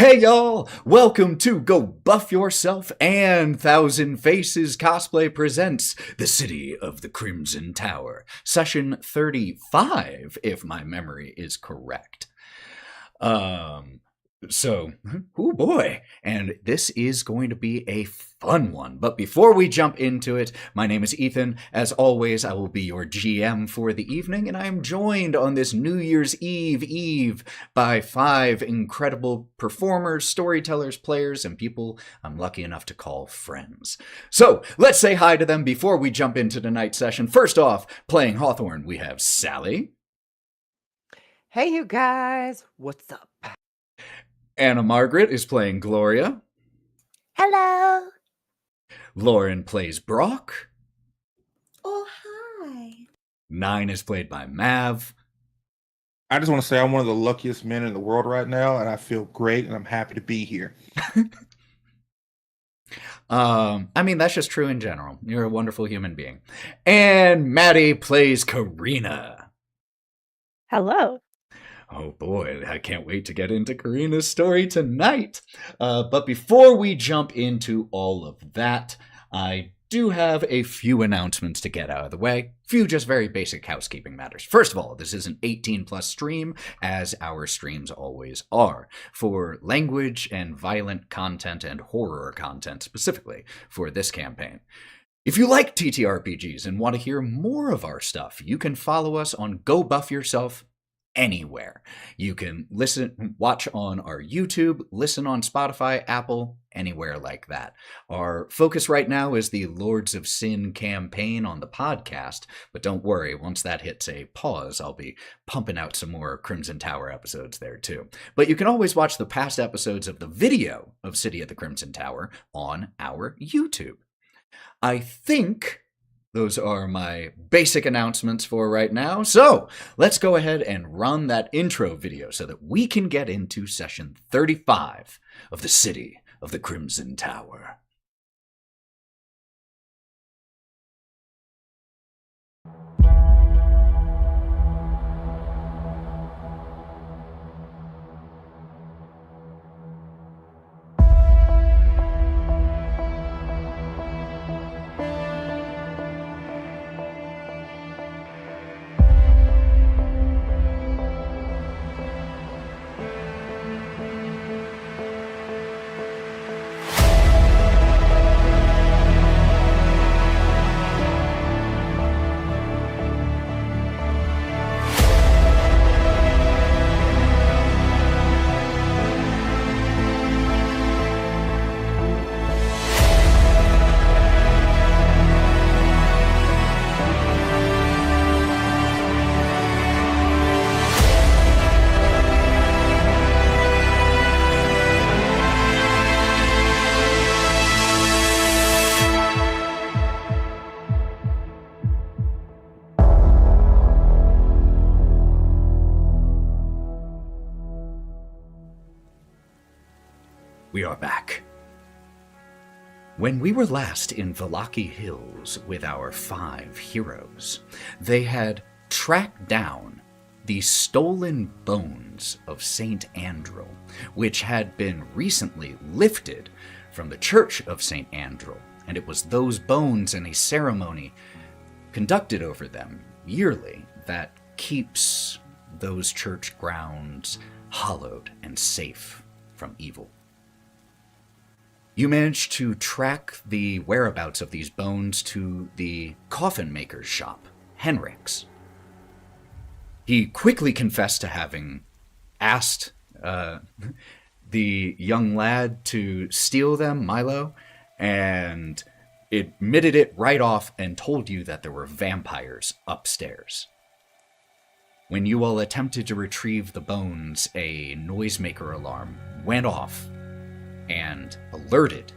Hey y'all! Welcome to Go Buff Yourself and Thousand Faces Cosplay presents The City of the Crimson Tower, session 35, if my memory is correct. Oh boy, and this is going to be a fun one. But before we jump into it, my name is Ethan. As always, I will be your GM for the evening, and I am joined on this New Year's Eve by 5 incredible performers, storytellers, players, and people I'm lucky enough to call friends. So, let's say hi to them before we jump into tonight's session. First off, playing Hawthorne, we have Sally. Hey, you guys. What's up? Anna Margaret is playing Gloria. Hello. Lauren plays Brawk. Oh, hi. Nyne is played by Mav. I just want to say I'm one of the luckiest men in the world right now, and I feel great, and I'm happy to be here. That's just true in general. You're a wonderful human being. And Matty plays Karina. Hello. Oh boy, I can't wait to get into Karina's story tonight. But before we jump into all of that, I do have a few announcements to get out of the way. Few just very basic housekeeping matters. First of all, this is an 18+ stream, as our streams always are, for language and violent content and horror content specifically for this campaign. If you like TTRPGs and want to hear more of our stuff, you can follow us on Go Buff Yourself anywhere. You can watch on our YouTube, listen on Spotify, Apple, anywhere like that. Our focus right now is the Lords of Sin campaign on the podcast, but don't worry, once that hits a pause, I'll be pumping out some more Crimson Tower episodes there too. But you can always watch the past episodes of the video of City of the Crimson Tower on our YouTube. I think those are my basic announcements for right now. So let's go ahead and run that intro video so that we can get into session 35 of the City of the Crimson Tower. We are back. When we were last in Vallaki Hills with our 5 heroes, they had tracked down the stolen bones of Saint Andrel, which had been recently lifted from the Church of Saint Andrel, and it was those bones and a ceremony conducted over them yearly that keeps those church grounds hallowed and safe from evil. You managed to track the whereabouts of these bones to the coffin maker's shop, Henrik's. He quickly confessed to having asked the young lad to steal them, Milo, and admitted it right off and told you that there were vampires upstairs. When you all attempted to retrieve the bones, a noisemaker alarm went off and alerted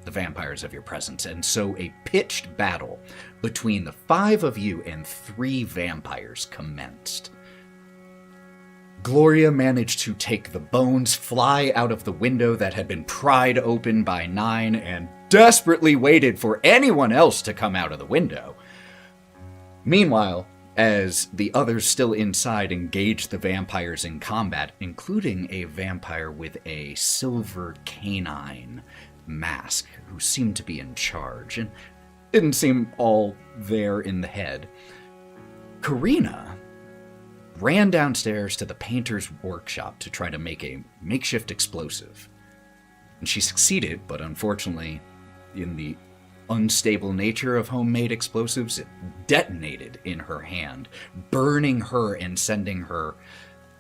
the vampires of your presence, and so a pitched battle between the 5 of you and 3 vampires commenced. Gloria managed to take the bones, fly out of the window that had been pried open by Nyne, and desperately waited for anyone else to come out of the window. Meanwhile, as the others still inside engage the vampires in combat, including a vampire with a silver canine mask who seemed to be in charge and didn't seem all there in the head. Karina ran downstairs to the painter's workshop to try to make a makeshift explosive. And she succeeded, but unfortunately, in the unstable nature of homemade explosives, it detonated in her hand, burning her and sending her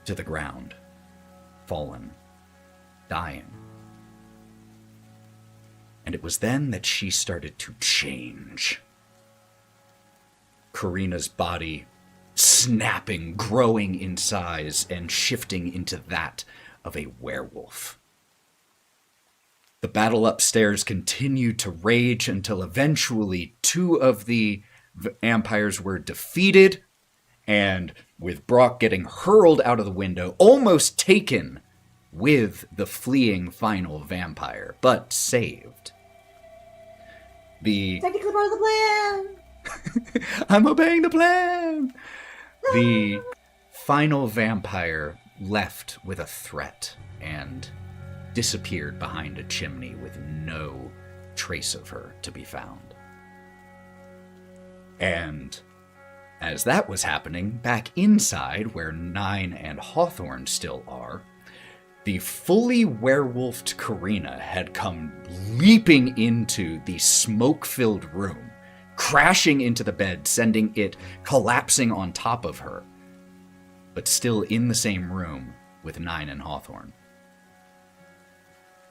to the ground, fallen, dying. And it was then that she started to change. Karina's body snapping, growing in size, and shifting into that of a werewolf. The battle upstairs continued to rage until eventually 2 of the vampires were defeated, and with Brawk getting hurled out of the window, almost taken with the fleeing final vampire, but saved. Technically part of the plan. I'm obeying the plan! The final vampire left with a threat and disappeared behind a chimney with no trace of her to be found. And as that was happening, back inside where Nyne and Hawthorne still are, the fully werewolfed Karina had come leaping into the smoke-filled room, crashing into the bed, sending it collapsing on top of her, but still in the same room with Nyne and Hawthorne.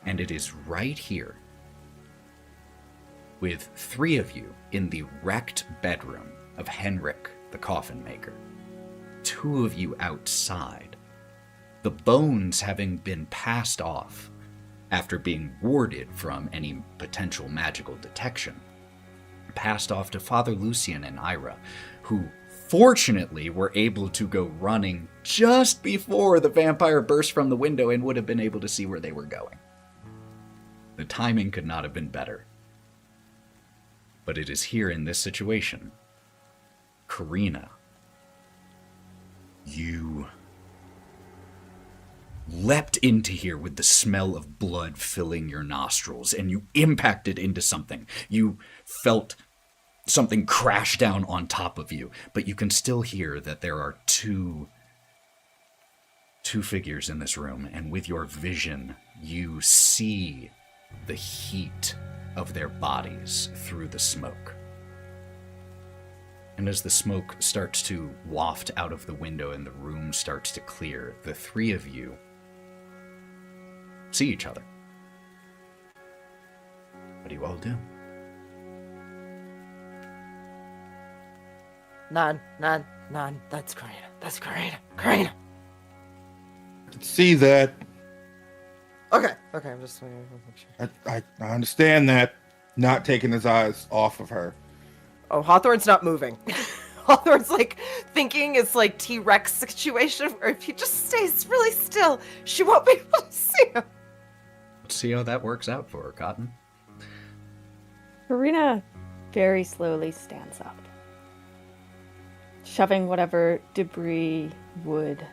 And it is right here, with 3 of you in the wrecked bedroom of Henrik, the coffin maker, 2 of you outside, the bones having been passed off after being warded from any potential magical detection, passed off to Father Lucian and Ira, who fortunately were able to go running just before the vampire burst from the window and would have been able to see where they were going. The timing could not have been better. But it is here in this situation, Karina, you leapt into here with the smell of blood filling your nostrils, and you impacted into something. You felt something crash down on top of you, but you can still hear that there are two figures in this room, and with your vision, you see the heat of their bodies through the smoke. And as the smoke starts to waft out of the window and the room starts to clear, the 3 of you see each other. What do you all do? None. That's Karina. Karina. I can see that. Okay, I'm just making sure. I understand that. Not taking his eyes off of her. Oh, Hawthorne's not moving. Hawthorne's like thinking it's like T-Rex situation where if he just stays really still, she won't be able to see him. Let's see how that works out for her, Cotton. Karina very slowly stands up, shoving whatever debris, wood,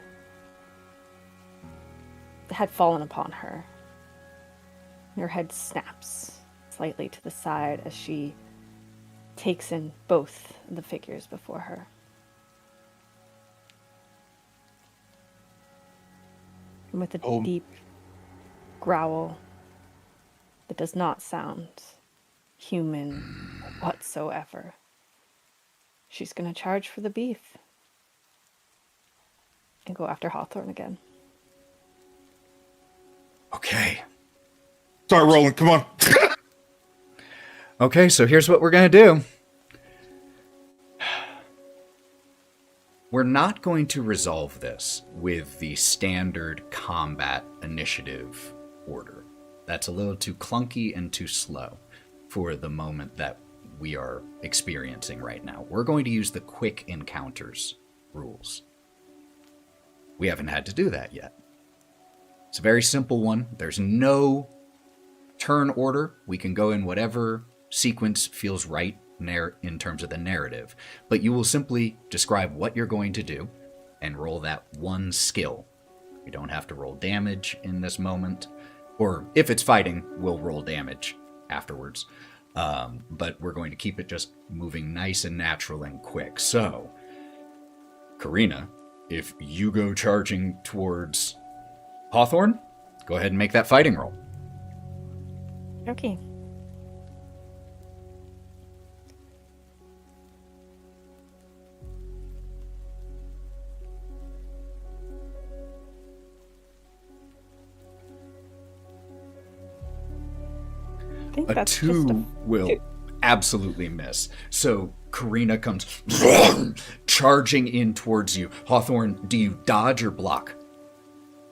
had fallen upon her. Her head snaps slightly to the side as she takes in both the figures before her. And with a deep growl that does not sound human whatsoever, she's going to charge for the beef and go after Hawthorne again. Okay. Start rolling, come on. Okay, so here's what we're going to do. We're not going to resolve this with the standard combat initiative order. That's a little too clunky and too slow for the moment that we are experiencing right now. We're going to use the quick encounters rules. We haven't had to do that yet. It's a very simple one. There's no turn order. We can go in whatever sequence feels right in terms of the narrative, but you will simply describe what you're going to do and roll that one skill. You don't have to roll damage in this moment, or if it's fighting, we'll roll damage afterwards. But we're going to keep it just moving nice and natural and quick. So, Karina, if you go charging towards Hawthorne, go ahead and make that fighting roll. Okay. I think A that's 2 will absolutely miss. So Karina comes charging in towards you. Hawthorne, do you dodge or block?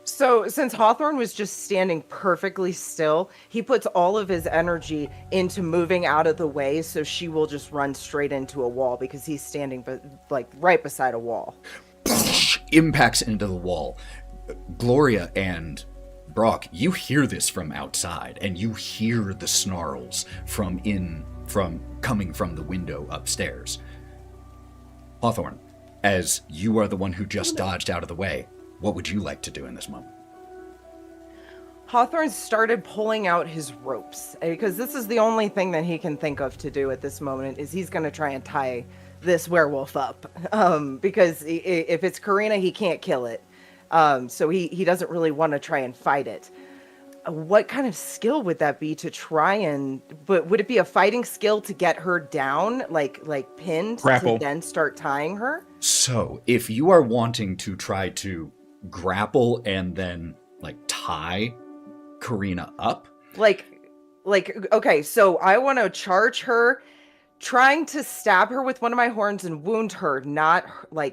So since Hawthorne was just standing perfectly still, he puts all of his energy into moving out of the way, so she will just run straight into a wall because he's standing like right beside a wall. Impacts into the wall. Gloria and Brawk, you hear this from outside, and you hear the snarls from coming from the window upstairs. Hawthorne, as you are the one who just dodged out of the way, what would you like to do in this moment? Hawthorne started pulling out his ropes because this is the only thing that he can think of to do at this moment is he's going to try and tie this werewolf up. Because if it's Karina, he can't kill it. So he doesn't really want to try and fight it. What kind of skill would that be to try and... But would it be a fighting skill to get her down, like pinned, Grapple. to then start tying her? So, if you are wanting to try to grapple and then, tie Karina up... Okay, so I want to charge her, trying to stab her with one of my horns and wound her, not,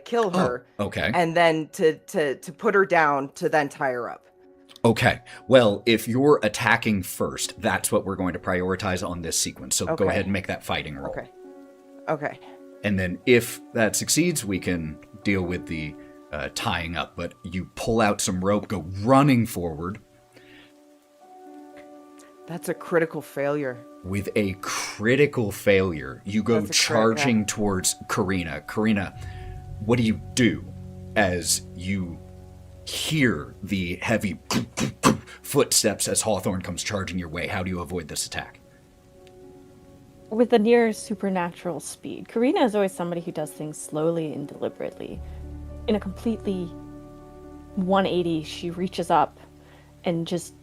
kill her. Oh, okay. And then to put her down to then tie her up. Okay. Well, if you're attacking first, that's what we're going to prioritize on this sequence. So go ahead and make that fighting roll. Okay. And then if that succeeds, we can deal with the tying up. But you pull out some rope, go running forward. That's a critical failure. With a critical failure, you go charging towards Karina. Karina, what do you do as you hear the heavy footsteps as Hawthorne comes charging your way? How do you avoid this attack? With a near supernatural speed. Karina is always somebody who does things slowly and deliberately. In a completely 180, she reaches up and just,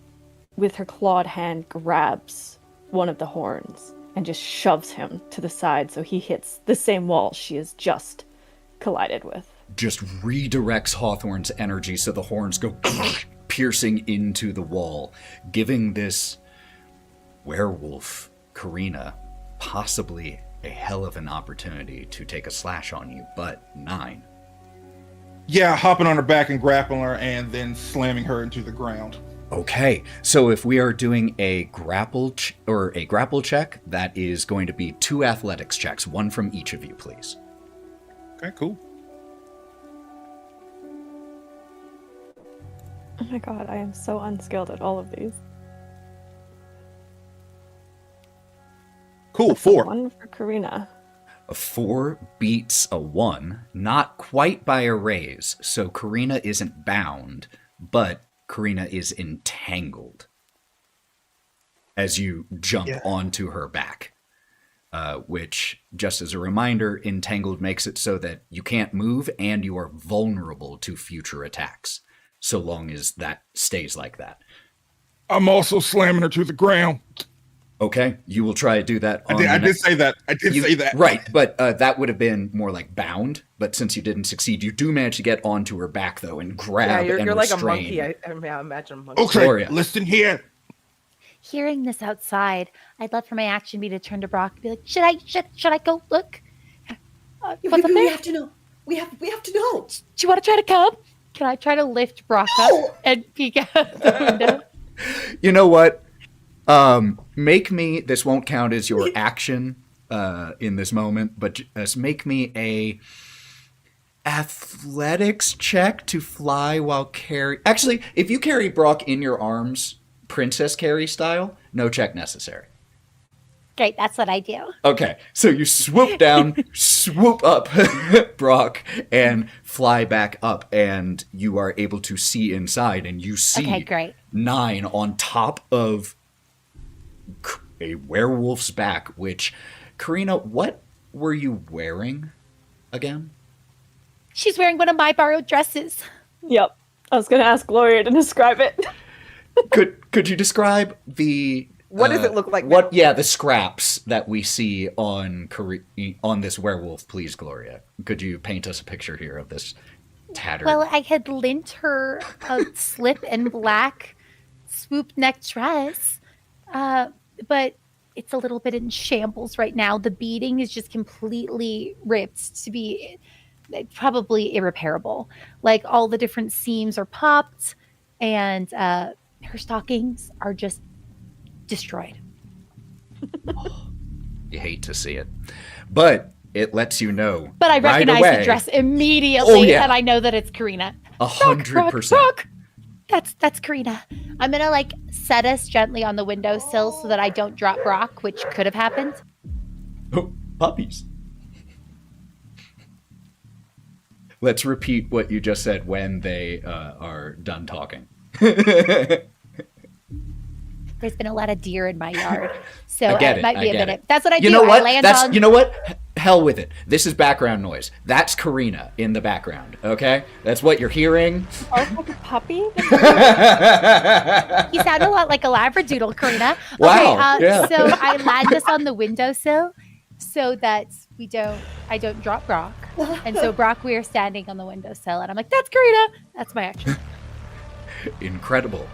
with her clawed hand, grabs one of the horns and just shoves him to the side so he hits the same wall she has just collided with. Just redirects Hawthorne's energy so the horns go piercing into the wall, giving this werewolf, Karina, possibly a hell of an opportunity to take a slash on you, but Nyne. Yeah, hopping on her back and grappling her and then slamming her into the ground. Okay, so if we are doing a grapple check, that is going to be 2 athletics checks, one from each of you, please. Okay, cool. Oh my god, I am so unskilled at all of these. Cool, 4. 1 for Karina. A 4 beats a 1, not quite by a raise, so Karina isn't bound, but Karina is entangled as you jump onto her back, which, just as a reminder, entangled makes it so that you can't move and you are vulnerable to future attacks, so long as that stays like that. I'm also slamming her to the ground. Okay, you will try to do that. I did say that. Right, but that would have been more like bound. But since you didn't succeed, you do manage to get onto her back, though, and grab and you're like restrain. a monkey. I imagine a monkey. Okay, Gloria. listen here. Hearing this outside, I'd love for my action be to turn to Brawk and be like, should I go look? What's up there? We have to know. We have to know. Do you want to try to come? Can I try to lift Brawk up and peek out the window? You know what? Make me, this won't count as your action in this moment, but just make me a athletics check to fly while carry. Actually, if you carry Brawk in your arms, Princess Carry style, no check necessary. Great, that's what I do. Okay, so you swoop down, swoop up, Brawk, and fly back up, and you are able to see inside, and you see Okay, great. Nyne on top of a werewolf's back, which, Karina, what were you wearing again? She's wearing one of my borrowed dresses. Yep. I was going to ask Gloria to describe it. Could you describe the... What does it look like now? What? Yeah, the scraps that we see on this werewolf, please, Gloria. Could you paint us a picture here of this tattered? Well, I had lent her a slip and black swoop neck dress, but it's a little bit in shambles right now. The beading is just completely ripped to be probably irreparable. Like all the different seams are popped, and her stockings are just destroyed. You hate to see it, but it lets you know. But I right recognize away, the dress immediately, Oh, yeah. and I know that it's Karina. 100%. Brawk! That's Karina. I'm gonna like set us gently on the windowsill so that I don't drop Brawk, which could have happened. Oh, puppies. Let's repeat what you just said when they are done talking. There's been a lot of deer in my yard, so I get it it, might be I a get minute. it. That's what I do. You know what? I land That's on. you know what? Hell with it. This is background noise. That's Karina in the background. Okay, that's what you're hearing. Or like a puppy? You sound a lot like a labradoodle, Karina. Wow, Okay, yeah. so I land us on the windowsill so that I don't drop Brawk. And so Brawk, we are standing on the windowsill, and I'm like, "That's Karina." That's my action. Incredible.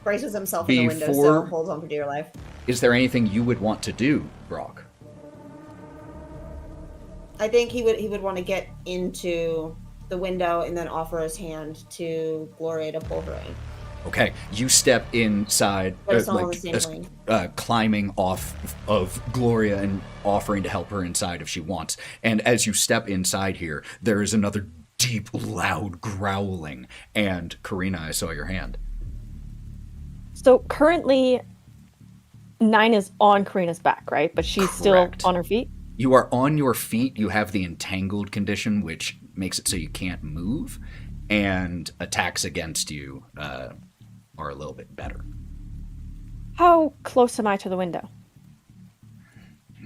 Braces himself in the window, Before- so holds on for dear life. Is there anything you would want to do, Brawk? I think he would want to get into the window and then offer his hand to Gloria to pull her in. Okay, you step inside, But it's all on the same plane. climbing off of Gloria and offering to help her inside if she wants. And as you step inside here, there is another deep, loud growling. And Karina, I saw your hand. So currently, Nyne is on Karina's back, right? But she's Correct. still on her feet? You are on your feet. You have the entangled condition, which makes it so you can't move. And attacks against you are a little bit better. How close am I to the window?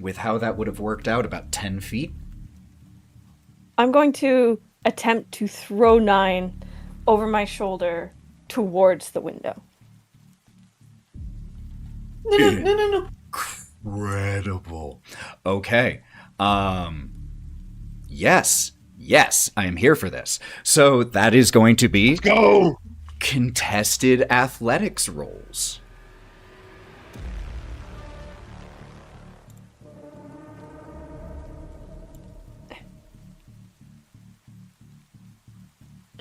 With how that would have worked out, about 10 feet. I'm going to attempt to throw Nyne over my shoulder towards the window. No. Incredible. Okay. Yes, I am here for this. So that is going to be Go! contested athletics rolls.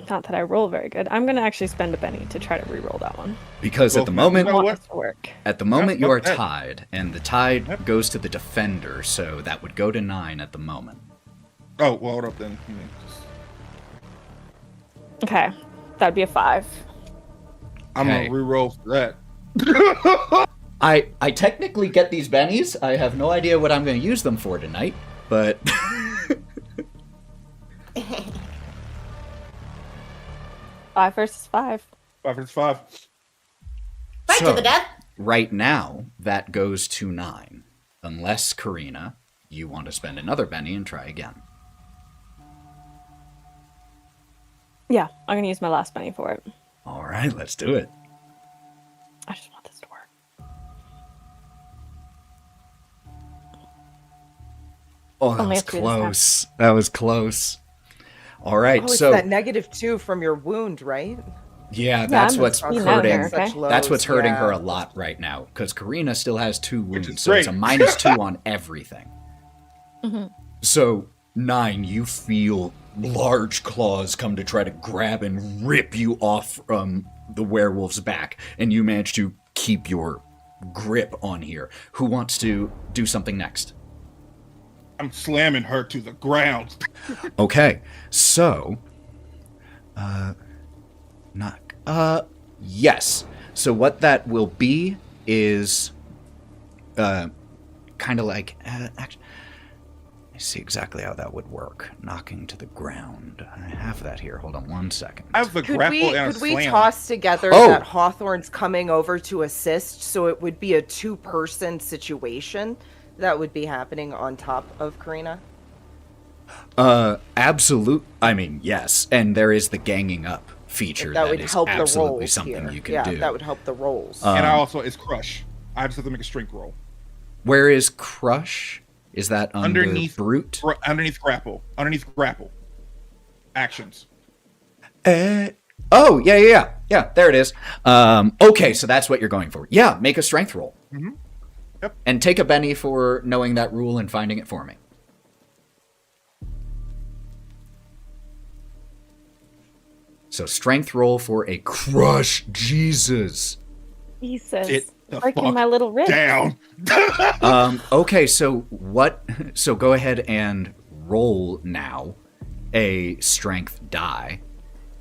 Not that I roll very good. I'm going to actually spend a penny to try to re-roll that one. Because Well, at the moment, you know what? This to work. you are Yep. tied, and the tide Yep. goes to the defender, so that would go to 9 at the moment. Oh, well, hold up then. Let me just- Okay, that'd be a 5. I'm Okay. gonna re-roll for that. I technically get these bennies. I have no idea what I'm going to use them for tonight, but 5 versus 5. 5 versus 5. Fight So- to the death. right now that goes to 9. Unless, Karina, you want to spend another benny and try again. Yeah, I'm going to use my last penny for it. All right, let's do it. I just want this to work. Oh, that Only was have to do this now. close. That was close. All right, Oh, it's so that -2 from your wound, right? yeah, that's I'm what's just being out hurting. there, okay? Such That's what's lows, hurting yeah. her a lot right now because Karina still has 2 Which wounds, is so it's a great. -2 on everything. Mm-hmm. So 9, you feel large claws come to try to grab and rip you off from the werewolf's back, and you manage to keep your grip on here. Who wants to do something next? I'm slamming her to the ground. Okay, so, yes. So what that will be is, kind of like, actually, I see exactly how that would work. Knocking to the ground. I have that here. Hold on 1 second. I have the grapple and a Could we slam. toss together Oh. that Hawthorne's coming over to assist, so it would be a 2-person situation that would be happening on top of Karina? Absolute. I mean, yes. And there is the ganging up feature That would is help the absolutely rolls something here. you can yeah, do. that would help the rolls. And I also, it's crush. I just have to make a strength roll. Where is Crush? Is that under Underneath Brute? Underneath grapple. Underneath grapple. Actions. Oh, yeah. There it is. Okay, so that's what you're going for. Yeah, make a strength roll. Mm-hmm. Yep. And take a Benny for knowing that rule and finding it for me. So strength roll for a Crush. Jesus. Jesus. Sit the Breaking fuck my little wrist. down. Okay, so what? So go ahead and roll now a strength die,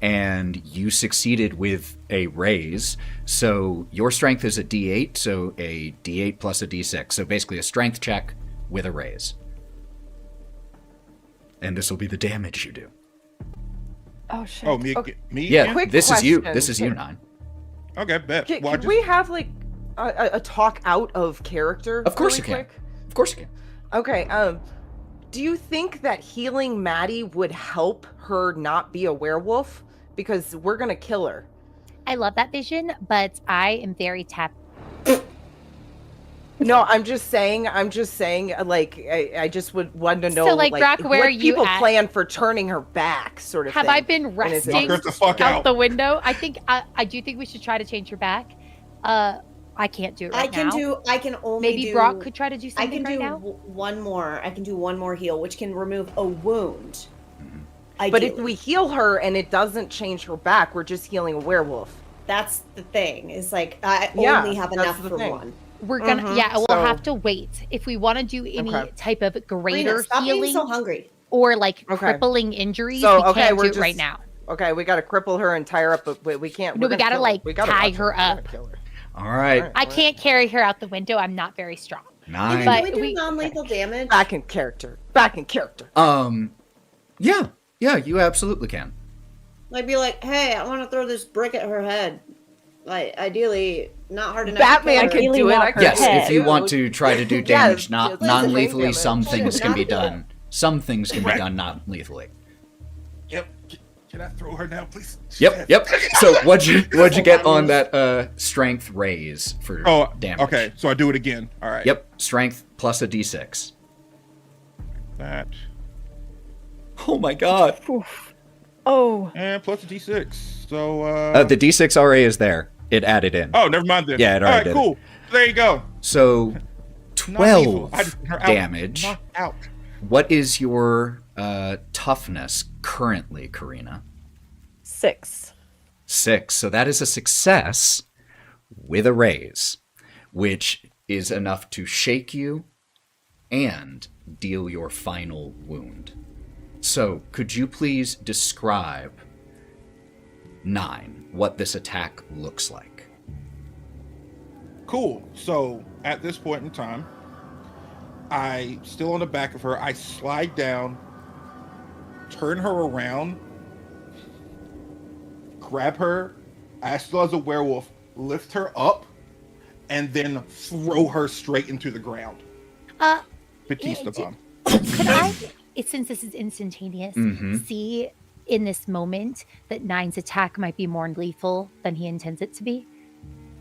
and you succeeded with a raise. So your strength is a D8, so a D8 plus a D6. So basically a strength check with a raise. And this will be the damage you do. Oh shit. Oh, me Yeah, again? Quick this is you. question. This is you, Nyne. Okay, bet. Can, Well, I can we have like a talk out of character? Of course really you can. quick? Of course you can. Okay. Do you think that healing Matty would help her not be a werewolf? Because we're gonna kill her. I love that vision, but I am very tapped. No, I'm just saying. Like, I just would want to know. So, like, Brawk, where what are you people at? plan for turning her back, sort of Have thing. I been is it- resting Knock her the fuck out out. the window? I think I do think we should try to change her back. I can't do it right now. I can only Maybe do. Brawk could try to do I something can do right now. one more. I can do one more heal, which can remove a wound. But if Ideally. we heal her and it doesn't change her back, we're just healing a werewolf. That's the thing. Is like I Yeah, only have that's enough the for thing. one. We're gonna, Mhm, yeah, we'll so- have to wait if we want to do any Okay. type of greater Karina, stop being healing so hungry. or like Okay. crippling injuries. So, we okay, can't we're do it right just- now. Okay, we gotta cripple her and tie her up, but we can't. No, we're we gonna gotta, kill her. like, We gotta tie watch her We're gonna up. kill her. All right. Alright. I can't carry her out the window. I'm not very strong. Nine. But Can we do we- non-lethal damage? Back in character. Back in character. Yeah, you absolutely can. Like be like, hey, I want to throw this brick at her head. Like ideally, not hard enough. Batman to could kill her. do it. not I her could Yes, do it if you too. want to try to do Yeah, damage not it's the non-lethally, damage. some things can be Not done. Some things can be done non-lethally. Yep. Can I throw her now, please? Yep. So what'd you get on that strength raise for Oh, damage? okay. So I do it again. All right. Yep, strength plus a d6. That Oh my god. Oof. Oh. and plus a d6. So The d6 already is there. It added in. oh, never mind then. Yeah, it All already right, did cool. There you go. So Not evil. 12 I just her out. damage. Knocked out. What is your toughness currently, Karina? 6. 6. So that is a success with a raise, which is enough to shake you and deal your final wound. So could you please describe, Nyne, what this attack looks like? Cool. So at this point in time, I still on the back of her. I slide down, turn her around, grab her, as still as a werewolf, lift her up, and then throw her straight into the ground. Batista yeah, bomb. Could I, since this is instantaneous, Mhm. see in this moment that Nyne's attack might be more lethal than he intends it to be?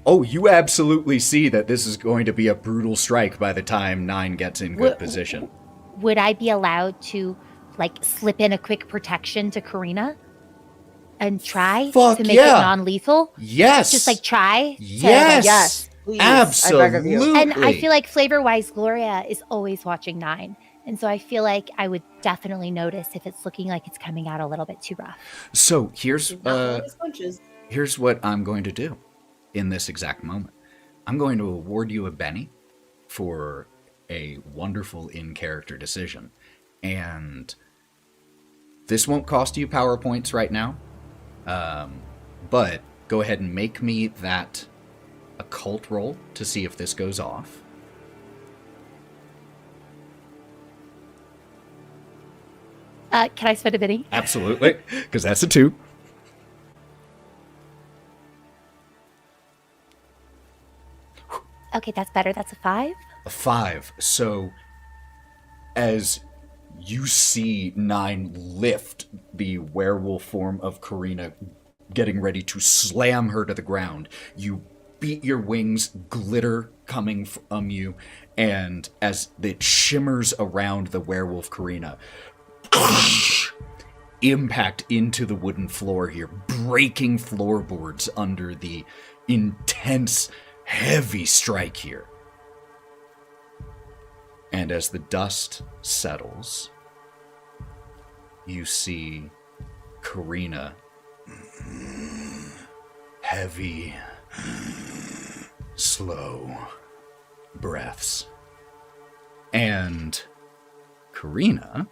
Oh, you absolutely see that this is going to be a brutal strike by the time Nyne gets in good Wh- position. Would I be allowed to, like, slip in a quick protection to Karina and try Fuck to make yeah. it non-lethal? Yes. Just like try. to, Yes. Yes, please. I beg of you. Absolutely. And I feel like flavor-wise, Gloria is always watching Nyne. And so I feel like I would definitely notice if it's looking like it's coming out a little bit too rough. So here's Not one of his punches. here's what I'm going to do in this exact moment. I'm going to award you a Benny for a wonderful in-character decision. And this won't cost you power points right now. But go ahead and make me that occult roll to see if this goes off. Can I spend a Benny? Absolutely, because that's a 2. Okay, that's better. That's a 5. A 5. So, as you see Nyne lift the werewolf form of Karina, getting ready to slam her to the ground, you beat your wings, glitter coming from you, and as it shimmers around the werewolf Karina, impact into the wooden floor here, breaking floorboards under the intense, heavy strike here. And as the dust settles, you see Karina, heavy, slow breaths. And Karina,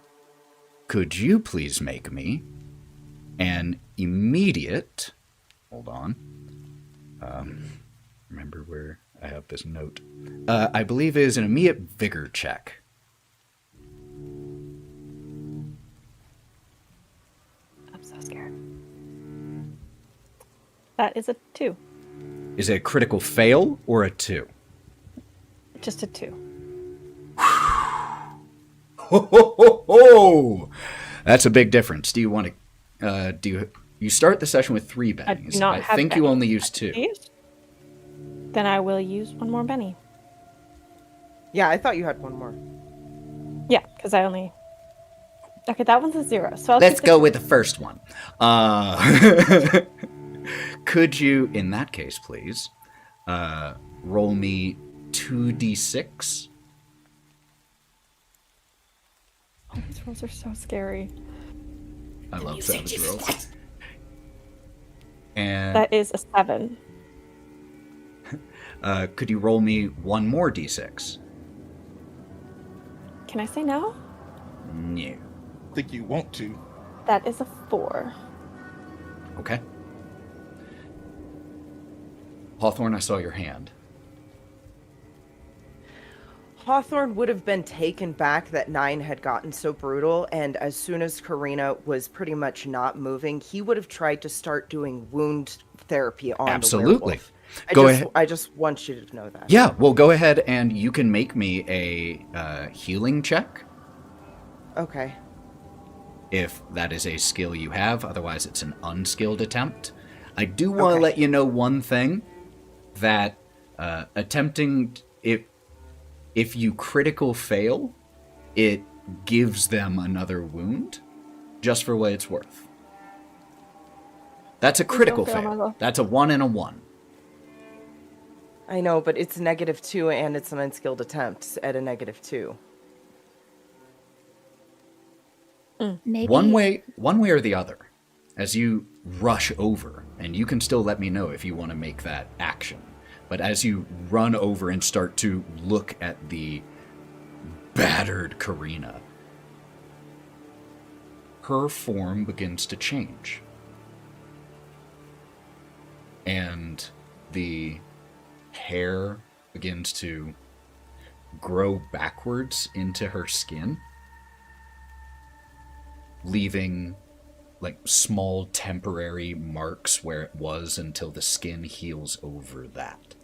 could you please make me an immediate... Hold on. Remember where I have this note. I believe it is an immediate vigor check. I'm so scared. That is a 2. Is it a critical fail or a 2? Just a 2. Ho, ho, ho, ho! That's a big difference. Do you want to... you start the session with 3 bennies. I think you only use 2. Then I will use 1 more Benny. Yeah, I thought you had 1 more. Yeah, because I only... Okay, that one's a 0. So Let's go with the first one. Could you, in that case, please, roll me 2d6? Oh, these rolls are so scary. I love savage rolls. And that is a 7. Could you roll me 1 more d6? Can I say no? No. I think you want to. That is a 4. Okay. Hawthorne, I saw your hand. Hawthorne would have been taken back that Nyne had gotten so brutal, and as soon as Karina was pretty much not moving, he would have tried to start doing wound therapy on Absolutely. the werewolf. Go ahead. I just want you to know that. Yeah, well, go ahead and you can make me a healing check. Okay. If that is a skill you have. Otherwise, it's an unskilled attempt. I do want to let you know one thing, that attempting... If you critical fail, it gives them another wound, just for what it's worth. That's a critical fail. That's a 1 and a 1. I know, but it's -2 and it's an unskilled attempt at a -2. Maybe. One way or the other, as you rush over, and you can still let me know if you want to make that action. But as you run over and start to look at the battered Karina, her form begins to change. And the hair begins to grow backwards into her skin, leaving like small temporary marks where it was until the skin heals over that.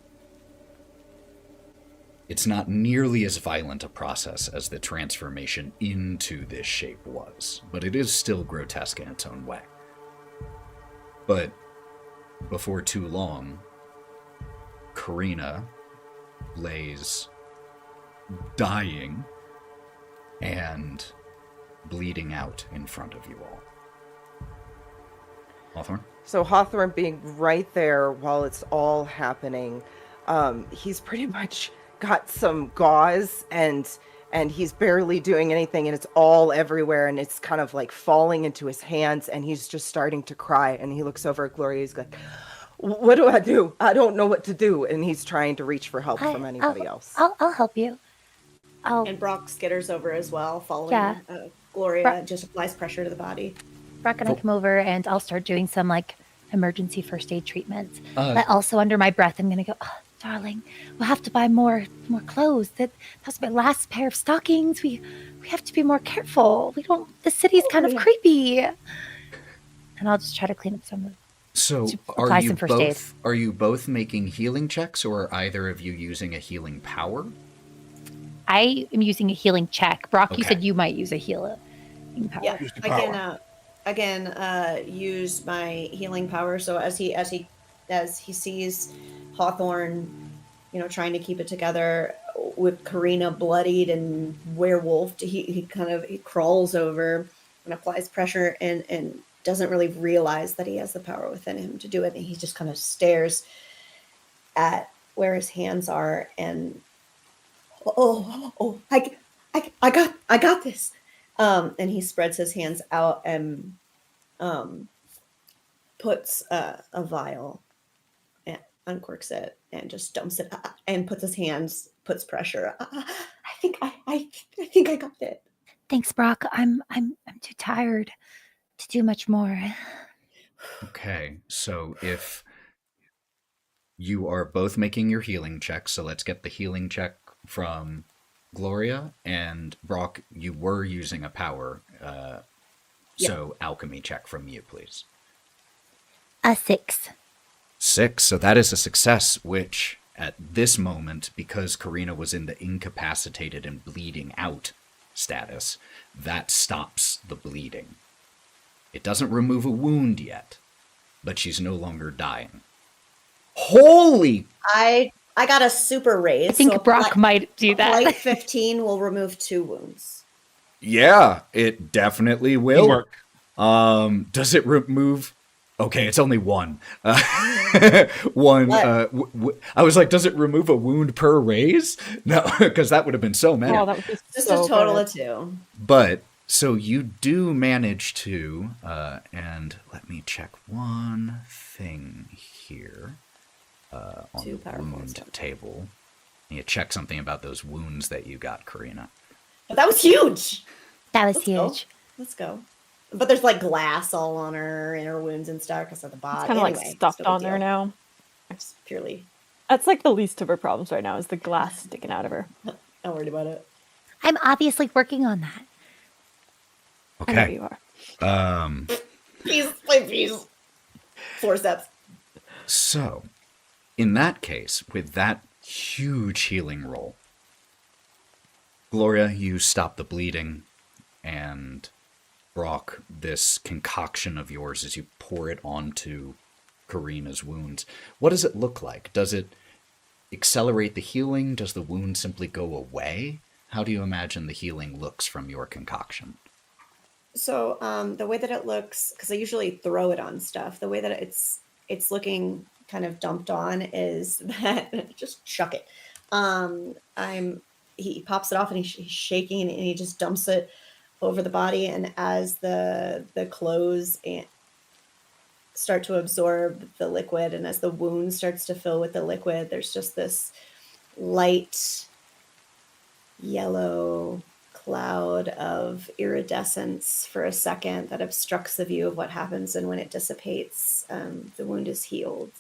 It's not nearly as violent a process as the transformation into this shape was, but it is still grotesque in its own way. But before too long, Karina lays dying and bleeding out in front of you all. Hawthorne? So Hawthorne being right there while it's all happening, he's pretty much got some gauze and he's barely doing anything, and it's all everywhere, and it's kind of like falling into his hands, and he's just starting to cry, and he looks over at Gloria. He's like, what do I do? I don't know what to do. And he's trying to reach for help from anybody else. I'll help you. And Brawk skitters over as well, following Gloria, just applies pressure to the body. Brawk and I come over, and I'll start doing some like emergency first aid treatment. But also under my breath, I'm gonna go, darling, we'll have to buy more clothes. That's my last pair of stockings. We have to be more careful. The city's kind of creepy. And I'll just try to clean up some of So apply some first aid. are you both making healing checks, or are either of you using a healing power? I am using a healing check. Brawk, you Okay. said you might use a healing power. Yeah, Use the I power. can use my healing power. So as he sees Hawthorne, trying to keep it together with Karina bloodied and werewolfed, he crawls over and applies pressure and doesn't really realize that he has the power within him to do it. And he just kind of stares at where his hands are and I got this. And he spreads his hands out and puts a vial and uncorks it and just dumps it and puts pressure. I think I got it. Thanks, Brawk. I'm too tired to do much more. Okay, so if you are both making your healing check, so let's get the healing check from Gloria, and Brawk, you were using a power, so alchemy check from you, please. A 6. 6, so that is a success, which at this moment, because Karina was in the incapacitated and bleeding out status, that stops the bleeding. It doesn't remove a wound yet, but she's no longer dying. Holy! I got a super raise. I think Brawk might do that. Light 15 will remove 2 wounds. Yeah, it definitely will. Teamwork. Does it remove? Okay, it's only 1. One. I was like, does it remove a wound per raise? No, because that would have been so many. Oh, that would be Just so a total good. of 2. But so you do manage to, and let me check one thing here on 2 the powerful wound stuff. table. You check something about those wounds that you got, Karina. But that was huge. That was Let's go. huge. Let's go. But there's like glass all on her inner wounds and stuff because of the body. It's kind of like stuffed on there now. It's purely That's like the least of her problems right now is the glass sticking out of her. not worried about it. I'm obviously working on that. I know Okay. you are. Please. Forceps. So, in that case, with that huge healing roll, Gloria, you stop the bleeding, and Brawk, this concoction of yours as you pour it onto Karina's wounds. What does it look like? Does it accelerate the healing? Does the wound simply go away? How do you imagine the healing looks from your concoction? So the way that it looks, because I usually throw it on stuff, the way that it's looking kind of dumped on is that just chuck it. He pops it off and he's shaking and he just dumps it over the body, and as the clothes start to absorb the liquid and as the wound starts to fill with the liquid, there's just this light yellow cloud of iridescence for a second that obstructs the view of what happens, and when it dissipates, the wound is healed.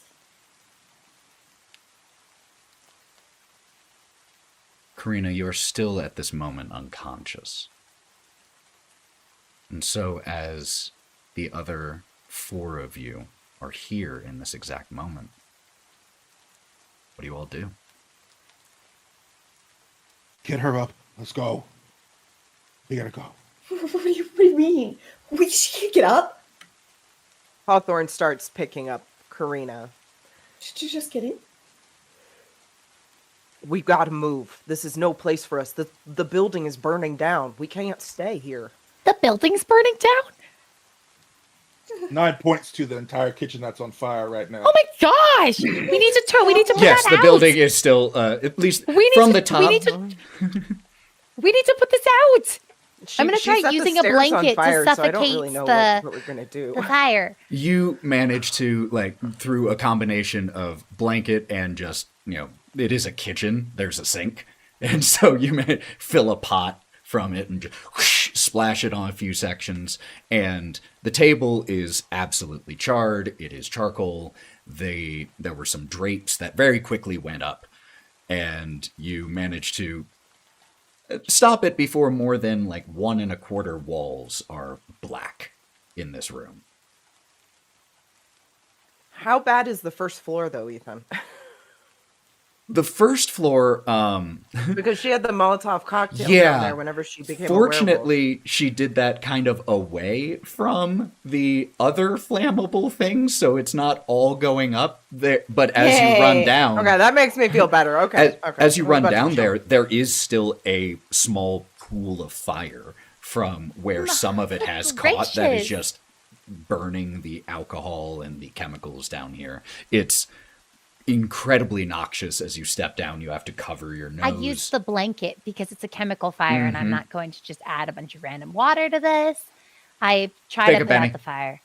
Karina, you're still at this moment unconscious. And so as the other 4 of you are here in this exact moment, what do you all do? Get her up. Let's go. We gotta go. What do you mean? She can't get up? Hawthorne starts picking up Karina. Did you just get it? We've got to move. This is no place for us. The building is burning down. We can't stay here. The building's burning down? 9 points to the entire kitchen that's on fire right now. Oh my gosh! We need to put Yes, that the out. building is still, at least We need from to- the top. we need to put this out. I'm gonna She try set the using a stairs on blanket to fire, so I don't suffocate really know the- what we're gonna do. The fire. You manage to, through a combination of blanket and just, it is a kitchen, there's a sink, and so you may fill a pot from it and just whoosh, splash it on a few sections, and the table is absolutely charred. It is charcoal. there were some drapes that very quickly went up, and you managed to stop it before more than like 1 1/4 walls are black in this room. How bad is the first floor, though, Ethan? The first floor, because she had the Molotov cocktail Yeah. down there whenever she became a fortunately, she did that kind of away from the other flammable things, so it's not all going up there. But as you run down, werewolf. Okay, that makes me feel better. Okay. as you I was run about to down jump. there is still a small pool of fire from where some of it has caught that is gracious. just burning the alcohol and the chemicals down here. It's incredibly noxious. As you step down, you have to cover your nose. I used the blanket because it's a chemical fire, and I'm not going to just add a bunch of random water to this. I tried Take to a put penny. out the fire.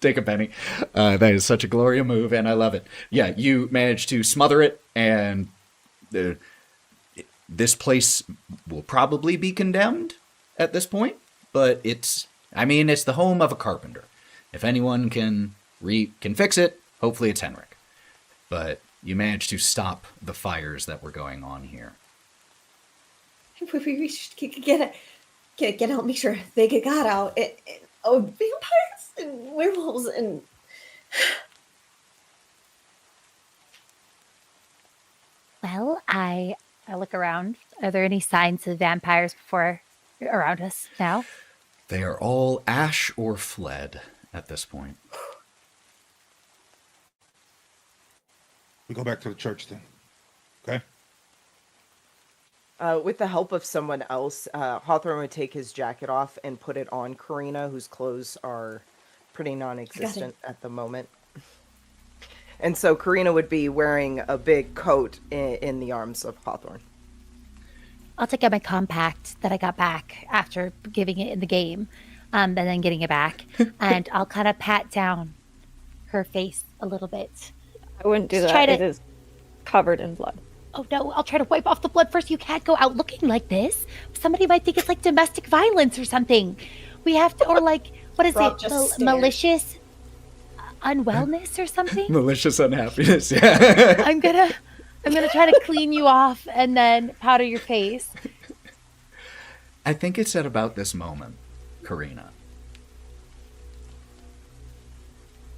Take a penny. That is such a Gloria move, and I love it. Yeah, you managed to smother it, and this place will probably be condemned at this point, but it's the home of a carpenter. If anyone can fix it, hopefully it's Henrik. But you managed to stop the fires that were going on here. We should get out, make sure they get got out. Vampires and werewolves and. Well, I look around. Are there any signs of vampires around us now? They are all ash or fled at this point. We go back to the church then. Okay? With the help of someone else, Hawthorne would take his jacket off and put it on Karina, whose clothes are pretty non-existent at the moment. And so Karina would be wearing a big coat in the arms of Hawthorne. I'll take out my compact that I got back after giving it in the game, and then getting it back, and I'll kind of pat down her face a little bit. I wouldn't do Just that. try It to- is covered in blood. Oh no, I'll try to wipe off the blood first. You can't go out looking like this. Somebody might think it's like domestic violence or something. We have to, or like, what is Brawk it? just stared. Malicious unwellness or something? Malicious unhappiness, yeah. I'm gonna try to clean you off and then powder your face. I think it's at about this moment, Karina.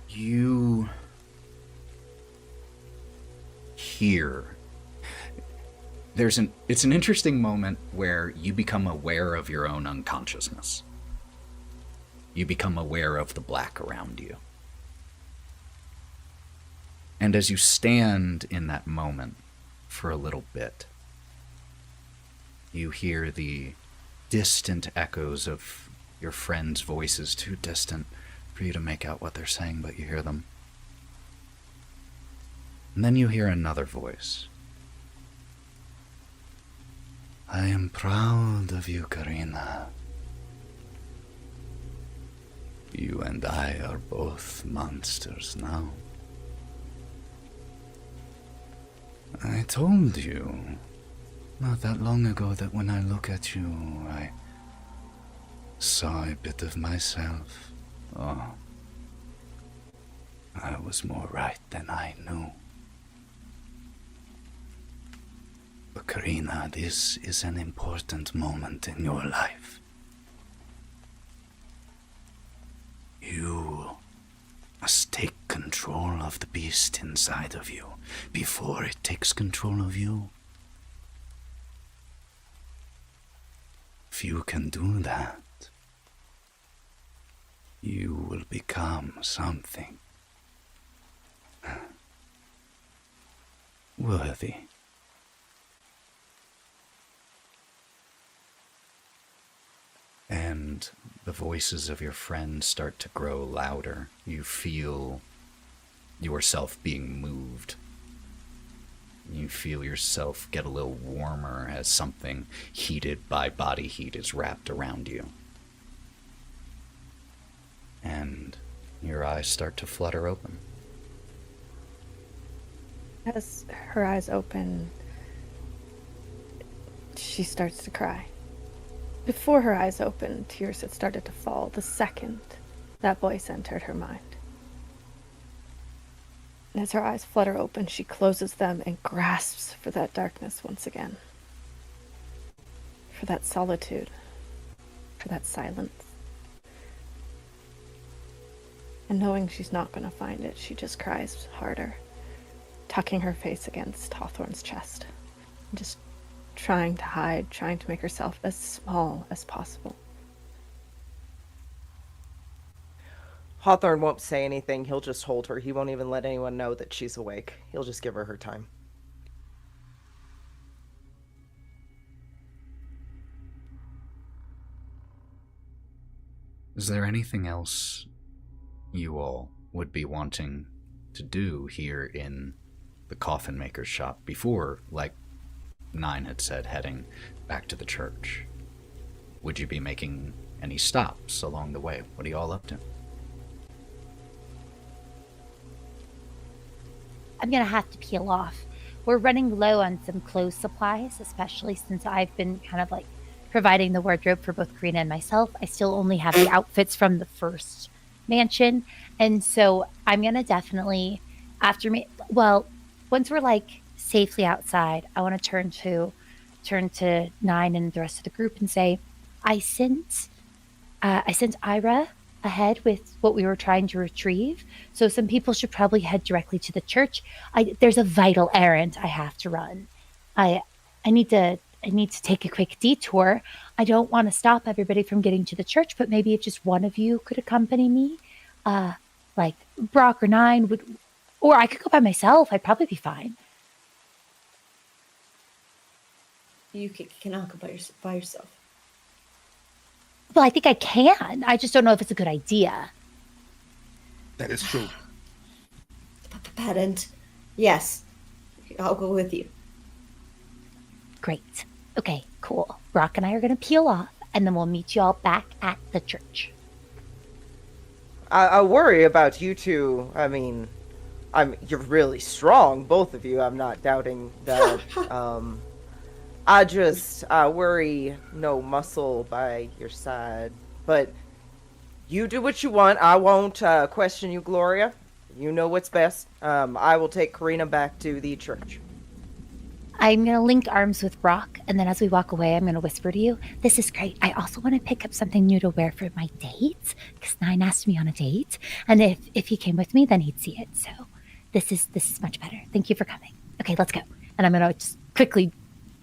You hear. It's an interesting moment where you become aware of your own unconsciousness. You become aware of the black around you. And as you stand in that moment for a little bit, you hear the distant echoes of your friends' voices, too distant for you to make out what they're saying, but you hear them. And then you hear another voice. I am proud of you, Karina. You and I are both monsters now. I told you not that long ago that when I look at you, I saw a bit of myself. Oh, I was more right than I knew. But Karina, this is an important moment in your life. You must take control of the beast inside of you before it takes control of you. If you can do that, you will become something worthy. And the voices of your friends start to grow louder. You feel yourself being moved. You feel yourself get a little warmer as something heated by body heat is wrapped around you. And your eyes start to flutter open. As her eyes open, she starts to cry. Before her eyes opened, tears had started to fall the second that voice entered her mind. And as her eyes flutter open, she closes them and grasps for that darkness once again. For that solitude. For that silence. And knowing she's not going to find it, she just cries harder, tucking her face against Hawthorne's chest. And just trying to hide, trying to make herself as small as possible. Hawthorne won't say anything. He'll just hold her. He won't even let anyone know that she's awake. He'll just give her time. Is there anything else you all would be wanting to do here in the coffin maker's shop before, like Nyne had said, heading back to the church? Would you be making any stops along the way? What are you all up to? I'm gonna have to peel off. We're running low on some clothes supplies, especially since I've been kind of like providing the wardrobe for both Karina and myself. I still only have the outfits from the first mansion. And so I'm gonna definitely, once we're like safely outside, I want to turn to Nyne and the rest of the group and say, I sent Ira ahead with what we were trying to retrieve. So some people should probably head directly to the church. There's a vital errand I have to run. I need to take a quick detour. I don't want to stop everybody from getting to the church, but maybe if just one of you could accompany me, like Brawk or Nyne would, or I could go by myself. I'd probably be fine. You cannot go by yourself. Well, I think I can. I just don't know if it's a good idea. That is true. Patent. Yes. I'll go with you. Great. Okay, cool. Brawk and I are going to peel off, and then we'll meet you all back at the church. I worry about you two. I mean, you're really strong, both of you. I'm not doubting that. I worry no muscle by your side. But you do what you want. I won't question you, Gloria. You know what's best. I will take Karina back to the church. I'm going to link arms with Brawk, and then as we walk away, I'm going to whisper to you, this is great. I also want to pick up something new to wear for my date, because Nyne asked me on a date, and if he came with me, then he'd see it. So this is much better. Thank you for coming. Okay, let's go. And I'm going to just quickly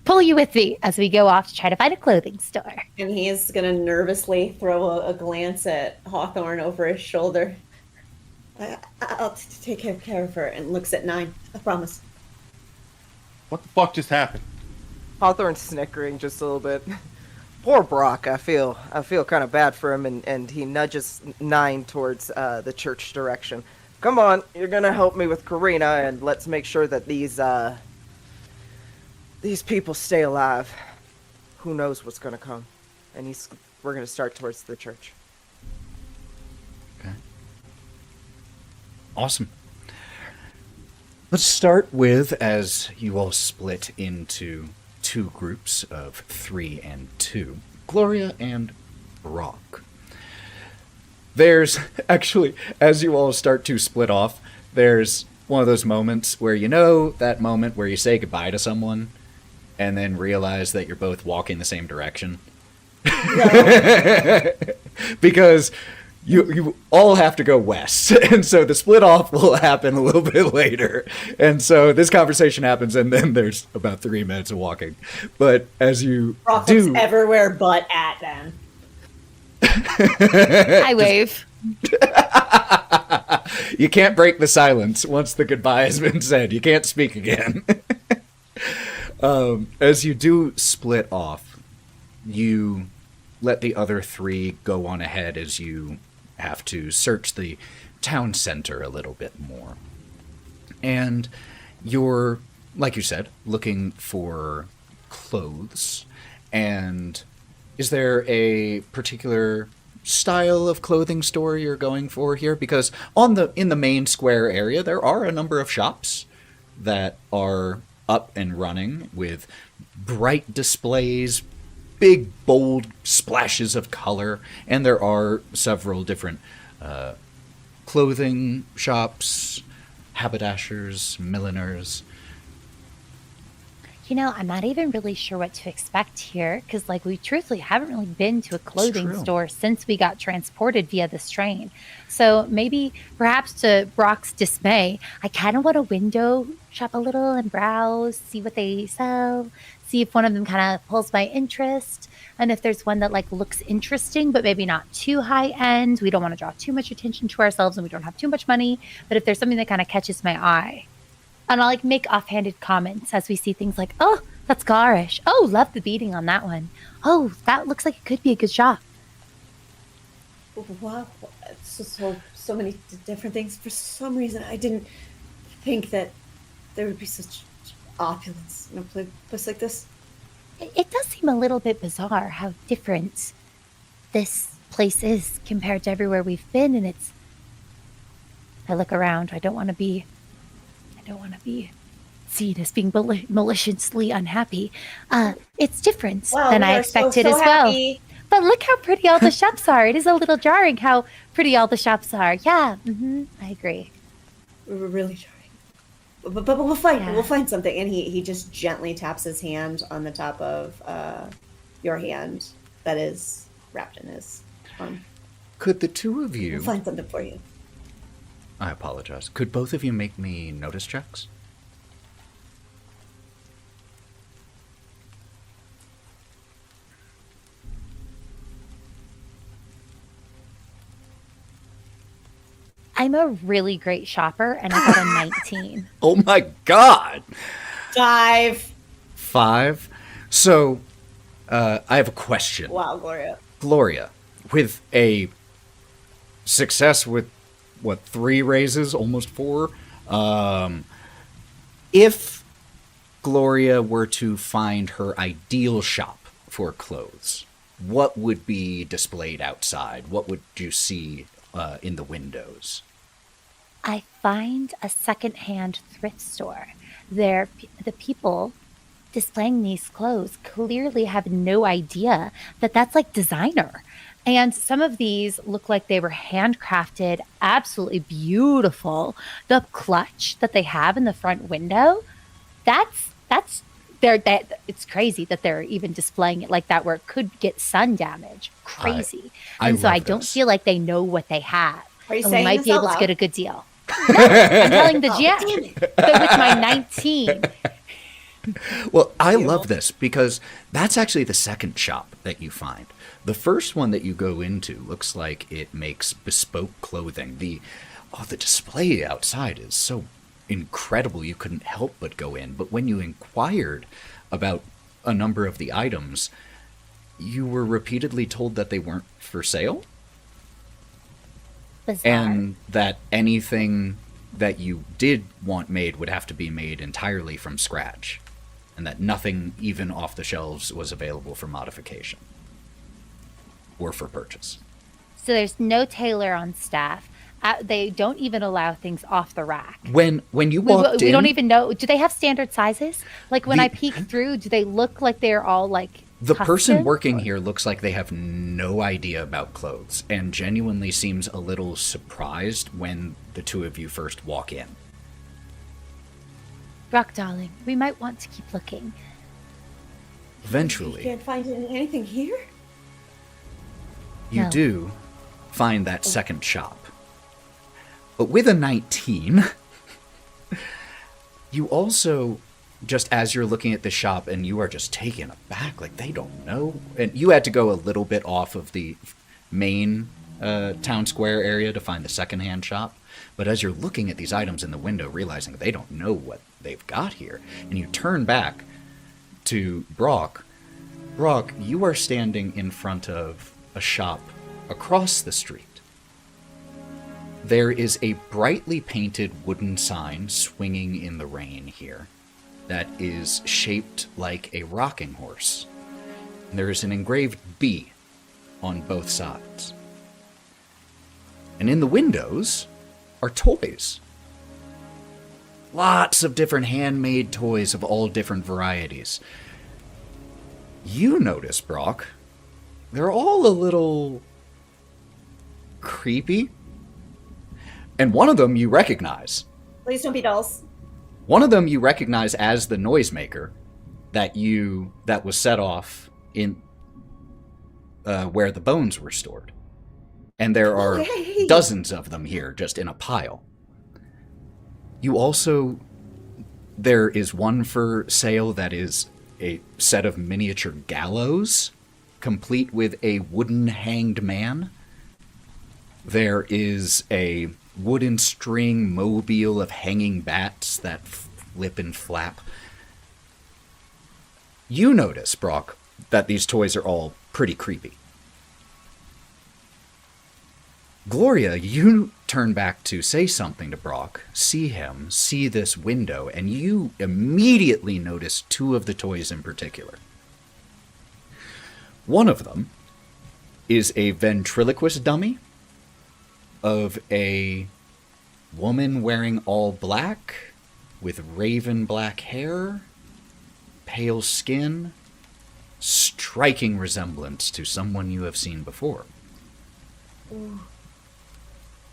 pull you with me as we go off to try to find a clothing store. And he is going to nervously throw a glance at Hawthorne over his shoulder. I'll take care of her, and looks at Nyne. I promise. What the fuck just happened? Hawthorne's snickering just a little bit. Poor Brawk. I feel kind of bad for him, and he nudges Nyne towards the church direction. Come on, you're gonna help me with Karina, and let's make sure that these people stay alive. Who knows what's gonna come? And we're gonna start towards the church. Okay. Awesome. Let's start with, as you all split into two groups of 3 and 2, Gloria and Brawk. There's actually, as you all start to split off, there's one of those moments where that moment where you say goodbye to someone and then realize that you're both walking the same direction. Because you all have to go west, and so the split off will happen a little bit later. And so this conversation happens, and then there's about 3 minutes of walking. But as you Brawk do, looks everywhere but at them. I wave. You can't break the silence once the goodbye has been said. You can't speak again. As you do split off, you let the other 3 go on ahead as you have to search the town center a little bit more. And you're, like you said, looking for clothes. And is there a particular style of clothing store you're going for here? Because in the main square area, there are a number of shops that are up and running with bright displays, big, bold splashes of color, and there are several different clothing shops, haberdashers, milliners. You know, I'm not even really sure what to expect here because, like, we truthfully haven't really been to a clothing store since we got transported via this train. So maybe, perhaps to Brawk's dismay, I kind of want to window shop a little and browse, see what they sell, see if one of them kind of pulls my interest. And if there's one that, like, looks interesting, but maybe not too high end, we don't want to draw too much attention to ourselves and we don't have too much money. But if there's something that kind of catches my eye, and I'll, like, make offhanded comments as we see things like, oh, that's garish. Oh, love the beading on that one. Oh, that looks like it could be a good shop. Wow, so many different things. For some reason, I didn't think that there would be such opulence in a place like this. It does seem a little bit bizarre how different this place is compared to everywhere we've been, and I look around. I don't want to be seen as being maliciously unhappy. It's different than I expected as happy. Well. But look how pretty all the shops are. It is a little jarring how pretty all the shops are. Yeah, I agree. We're really jarring. But we'll find something. And he just gently taps his hand on the top of your hand that is wrapped in his arm. Could the two of you... We'll find something for you. I apologize. Could both of you make me notice checks? I'm a really great shopper, and I got a 19. Oh my god! 5. So, I have a question. Wow, Gloria. Gloria, with a success with, 3 raises, almost 4? If Gloria were to find her ideal shop for clothes, what would be displayed outside? What would you see in the windows? I find a secondhand thrift store. The people displaying these clothes clearly have no idea that that's like designer. And some of these look like they were handcrafted, absolutely beautiful. The clutch that they have in the front window, it's crazy that they're even displaying it like that, where it could get sun damage. Crazy. And so I don't feel like they know what they have. Are you and saying we might be able loud? to get a good deal. No, I'm telling the GM. But with my 19. Well, I love this because that's actually the second shop that you find. The first one that you go into looks like it makes bespoke clothing. The display outside is so incredible you couldn't help but go in. But when you inquired about a number of the items, you were repeatedly told that they weren't for sale. Bizarre. And that anything that you did want made would have to be made entirely from scratch. And that nothing even off the shelves was available for modification or for purchase. So there's no tailor on staff. They don't even allow things off the rack. When you walked in... We don't even know. Do they have standard sizes? Like when I peek through, do they look like they're all like The custom? person working here looks like they have no idea about clothes and genuinely seems a little surprised when the two of you first walk in. Brawk, darling, we might want to keep looking. Eventually, You can't find anything here? you No. do find that second shop. But with a 19, you also, just as you're looking at the shop and you are just taken aback, like they don't know. And you had to go a little bit off of the main town square area to find the secondhand shop. But as you're looking at these items in the window, realizing they don't know what they've got here, and you turn back to Brawk. Brawk, you are standing in front of a shop across the street. There is a brightly painted wooden sign swinging in the rain here that is shaped like a rocking horse. And there is an engraved B on both sides. And in the windows are toys. Lots of different handmade toys of all different varieties. You notice, Brawk, they're all a little creepy. And one of them you recognize. Please don't be dolls. One of them you recognize as the noisemaker that was set off in where the bones were stored. And there are dozens of them here, just in a pile. There is one for sale that is a set of miniature gallows, complete with a wooden hanged man. There is a wooden string mobile of hanging bats that flip and flap. You notice, Brawk, that these toys are all pretty creepy. Gloria, you turn back to say something to Brawk, see him, see this window, and you immediately notice two of the toys in particular. One of them is a ventriloquist dummy of a woman wearing all black, with raven black hair, pale skin, striking resemblance to someone you have seen before. Ooh.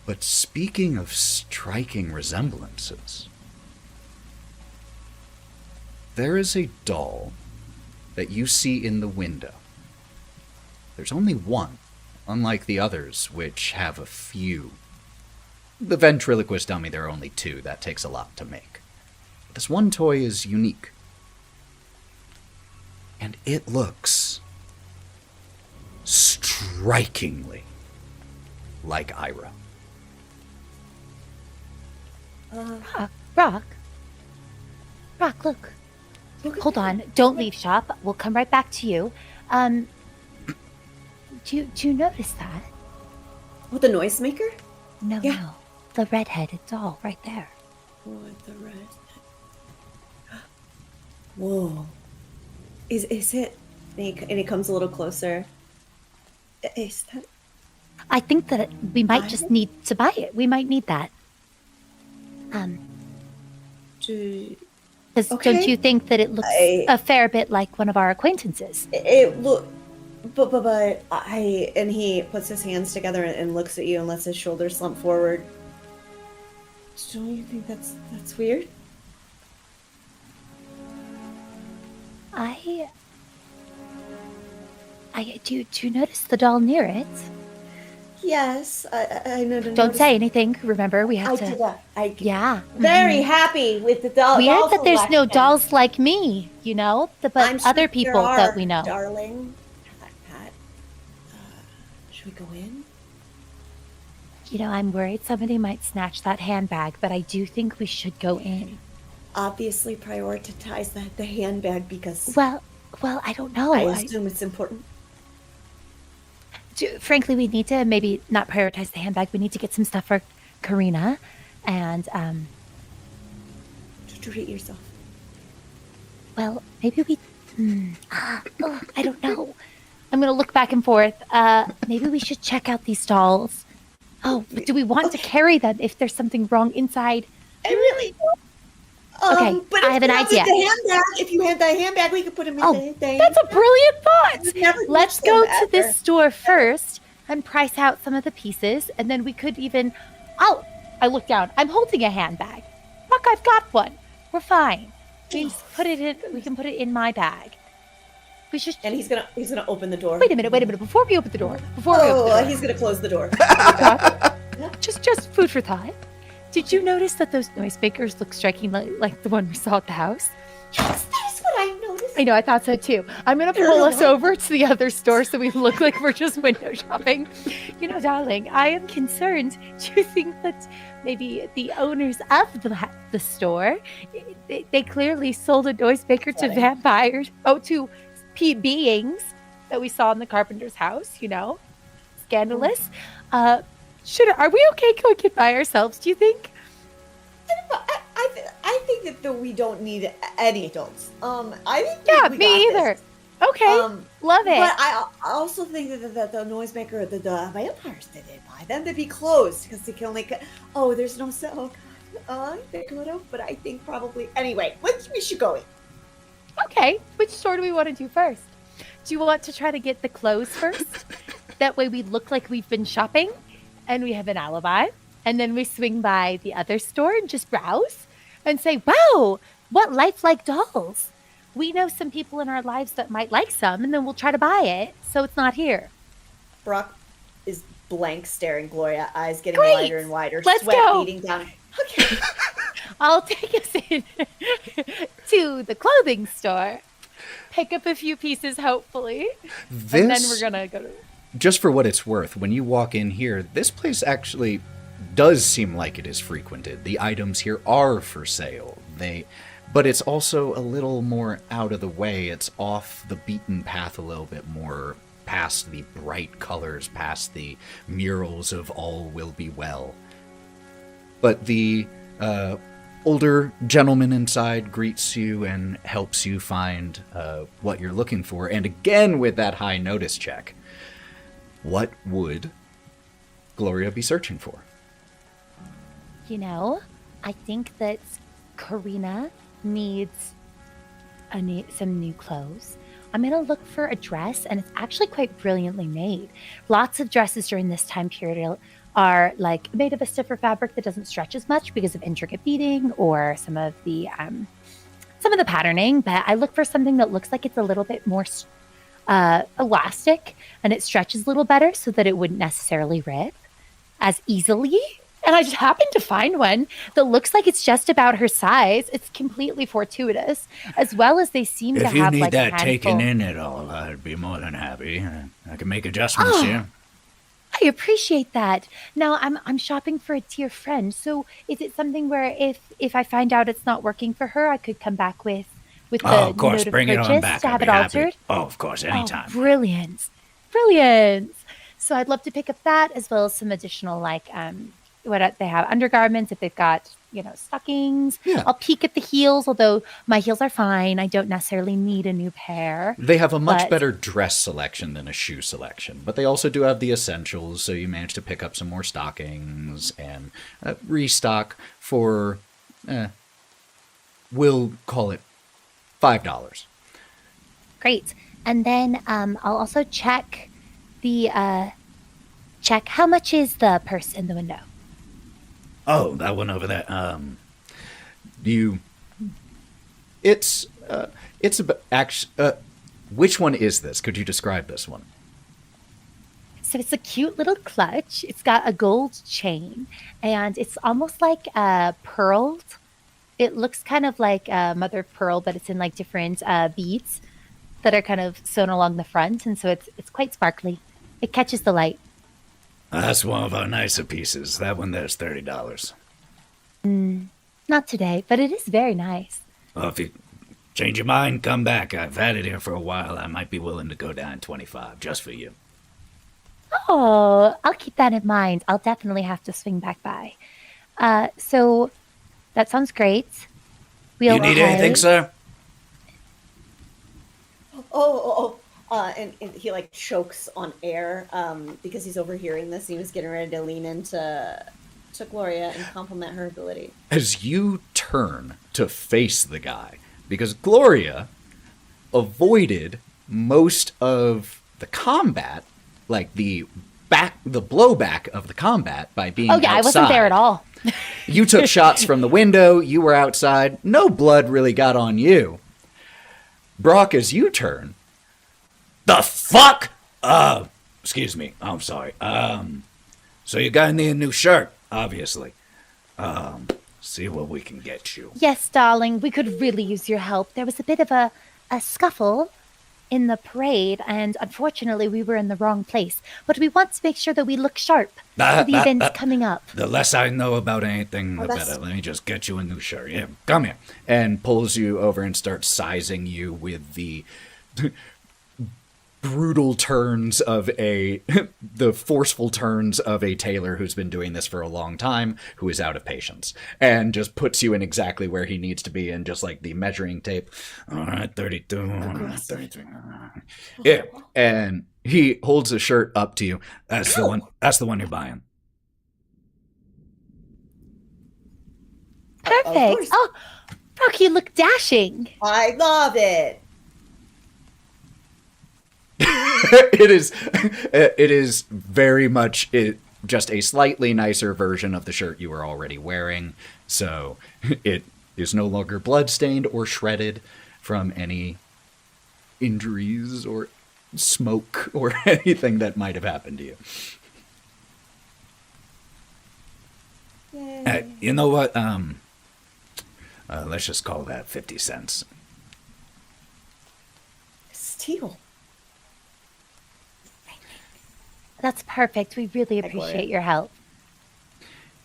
But speaking of striking resemblances, there is a doll that you see in the window. There's only one, unlike the others, which have a few. The ventriloquist dummy, there are only two. That takes a lot to make. But this one toy is unique. And it looks strikingly like Ira. Brawk, look. Hold on. Don't leave shop. We'll come right back to you. Do you notice that? What, the noisemaker? No, Yeah. no. The red-headed doll right there. What, the red? Whoa. Is it? And he comes a little closer. Is that? I think that we might just need to buy it. We might need that. Because don't you think that it looks a fair bit like one of our acquaintances? It look, but and he puts his hands together and looks at you and lets his shoulders slump forward. Don't you think that's weird? Do you notice the doll near it? Yes, I know. Don't say anything. Remember, we have to. I did that. Yeah. Very happy with the doll. Weird that there's no dolls like me, but I'm sure other people there that are, we know. Darling. Pat, should we go in? I'm worried somebody might snatch that handbag, but I do think we should go in. Obviously, prioritize the handbag because. Well, I don't know. I assume it's important. Frankly, we need to maybe not prioritize the handbag. We need to get some stuff for Karina, and To treat yourself. Well, maybe we. I don't know. I'm gonna look back and forth. Maybe we should check out these dolls. Oh, but do we want to carry them if there's something wrong inside? I really don't. Okay, but I have an idea. The handbag, if you had the handbag, we could put him in the thing. That's a brilliant thought. Let's go to this. this store first and price out some of the pieces, and then we could even. I look down. I'm holding a handbag. Look, I've got one. We're fine. We just put it in. We can put it in my bag. We should. And he's gonna open the door. Wait a minute. Before we open the door. He's gonna close the door. Just food for thought. Did you notice that those noisemakers look strikingly like the one we saw at the house? Yes, that's what I noticed. I know, I thought so too. I'm going to pull us over to the other store so we look like we're just window shopping. Darling, I am concerned. Do you think that maybe the owners of the store, they clearly sold a noisemaker to vampires, to beings that we saw in the carpenter's house, Scandalous. Are we okay going in by ourselves, do you think? I think that we don't need any adults. I think we me got either. this. Okay, love it. But I also think that the noisemaker, the vampires, they didn't buy them. They'd be closed because they can only. There's no cell. They could have, but I think probably anyway. We should go in. Okay, which store do we want to do first? Do you want to try to get the clothes first? That way we look like we've been shopping. And we have an alibi. And then we swing by the other store and just browse and say, wow, what lifelike dolls. We know some people in our lives that might like some, and then we'll try to buy it so it's not here. Brawk is blank staring Gloria, eyes getting Great. wider and wider, Let's sweat go. beating down. Okay. I'll take us in to the clothing store, pick up a few pieces, hopefully, and then we're going to go to... Just for what it's worth, when you walk in here, this place actually does seem like it is frequented. The items here are for sale. But it's also a little more out of the way. It's off the beaten path a little bit more, past the bright colors, past the murals of all will be well. But the older gentleman inside greets you and helps you find what you're looking for. And again, with that high notice check, what would Gloria be searching for? You know, I think that Karina needs some new clothes. I'm going to look for a dress, and it's actually quite brilliantly made. Lots of dresses during this time period are like made of a stiffer fabric that doesn't stretch as much because of intricate beading or some of the patterning. But I look for something that looks like it's a little bit more elastic and it stretches a little better so that it wouldn't necessarily rip as easily. And I just happened to find one that looks like it's just about her size. It's completely fortuitous, as well as they seem to have like a handful. If you need that taken in at all, I'd be more than happy. I can make adjustments here. I appreciate that. Now I'm shopping for a dear friend. So is it something where if I find out it's not working for her, I could come back with the of course, note of bring it purchase on back. to have I'd it be happy. altered? Oh, of course, anytime. Oh, brilliant. So I'd love to pick up that as well as some additional what they have undergarments, if they've got, stockings. Yeah. I'll peek at the heels, although my heels are fine. I don't necessarily need a new pair. They have a much better dress selection than a shoe selection, but they also do have the essentials, so you manage to pick up some more stockings and restock for, we'll call it $5. Great. And then I'll also check how much is the purse in the window? Oh, that one over there. It's about which one is this? Could you describe this one? So it's a cute little clutch. It's got a gold chain, and it's almost like pearled. It looks kind of like mother of pearl, but it's in like different beads that are kind of sewn along the front, and so it's quite sparkly. It catches the light. That's one of our nicer pieces. That one there's $30. Not today, but it is very nice. Well, if you change your mind, come back. I've had it here for a while. I might be willing to go down 25 just for you. Oh, I'll keep that in mind. I'll definitely have to swing back by. So that sounds great. You need anything, sir? And he chokes on air because he's overhearing this. He was getting ready to lean into Gloria and compliment her ability. As you turn to face the guy, because Gloria avoided most of the combat, like the blowback of the combat by being outside. I wasn't there at all. You took shots from the window. You were outside. No blood really got on you. Brawk, as you turn, the fuck? Excuse me. I'm sorry. So you gotta need a new shirt, obviously. See what we can get you. Yes, darling. We could really use your help. There was a bit of a scuffle in the parade, and unfortunately we were in the wrong place. But we want to make sure that we look sharp for the events coming up. The less I know about anything, the better. Let me just get you a new shirt. Yeah, come here. And pulls you over and starts sizing you with the brutal turns of the forceful turns of a tailor who's been doing this for a long time, who is out of patience, and just puts you in exactly where he needs to be, and just like the measuring tape. All right, 32, 33. Yeah, and he holds the shirt up to you. That's the one. That's the one you're buying. Perfect. Oh, Brawk, you look dashing. I love it. It is very much just a slightly nicer version of the shirt you were already wearing, so it is no longer bloodstained or shredded from any injuries or smoke or anything that might have happened to you. You know what? Let's just call that 50 cents. Steal. That's perfect. We really Gloria. appreciate your help.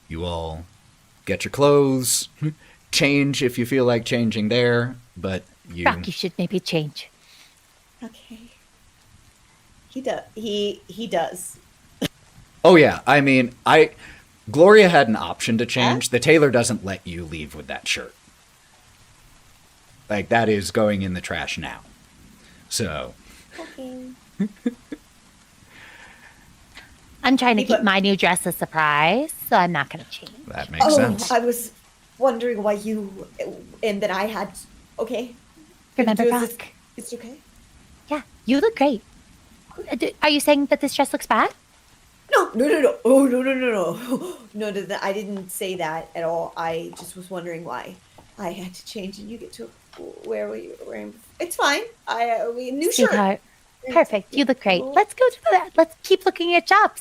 You all get your clothes, change if you feel like changing there, but you... Brawk, you should maybe change. Okay. He does. Oh yeah, I mean, Gloria had an option to change. The tailor doesn't let you leave with that shirt. Like, that is going in the trash now. So... Okay. I'm trying to keep my new dress a surprise, so I'm not going to change. That makes sense. I was wondering why you and that I had. Okay. Remember, Is this- Brawk? It's okay. Yeah, you look great. Are you saying that this dress looks bad? No. Oh, no. I didn't say that at all. I just was wondering why I had to change and you get to wear what you were wearing. It's fine. New shirt. Sweetheart, perfect. You look great. Let's go to let's keep looking at shops.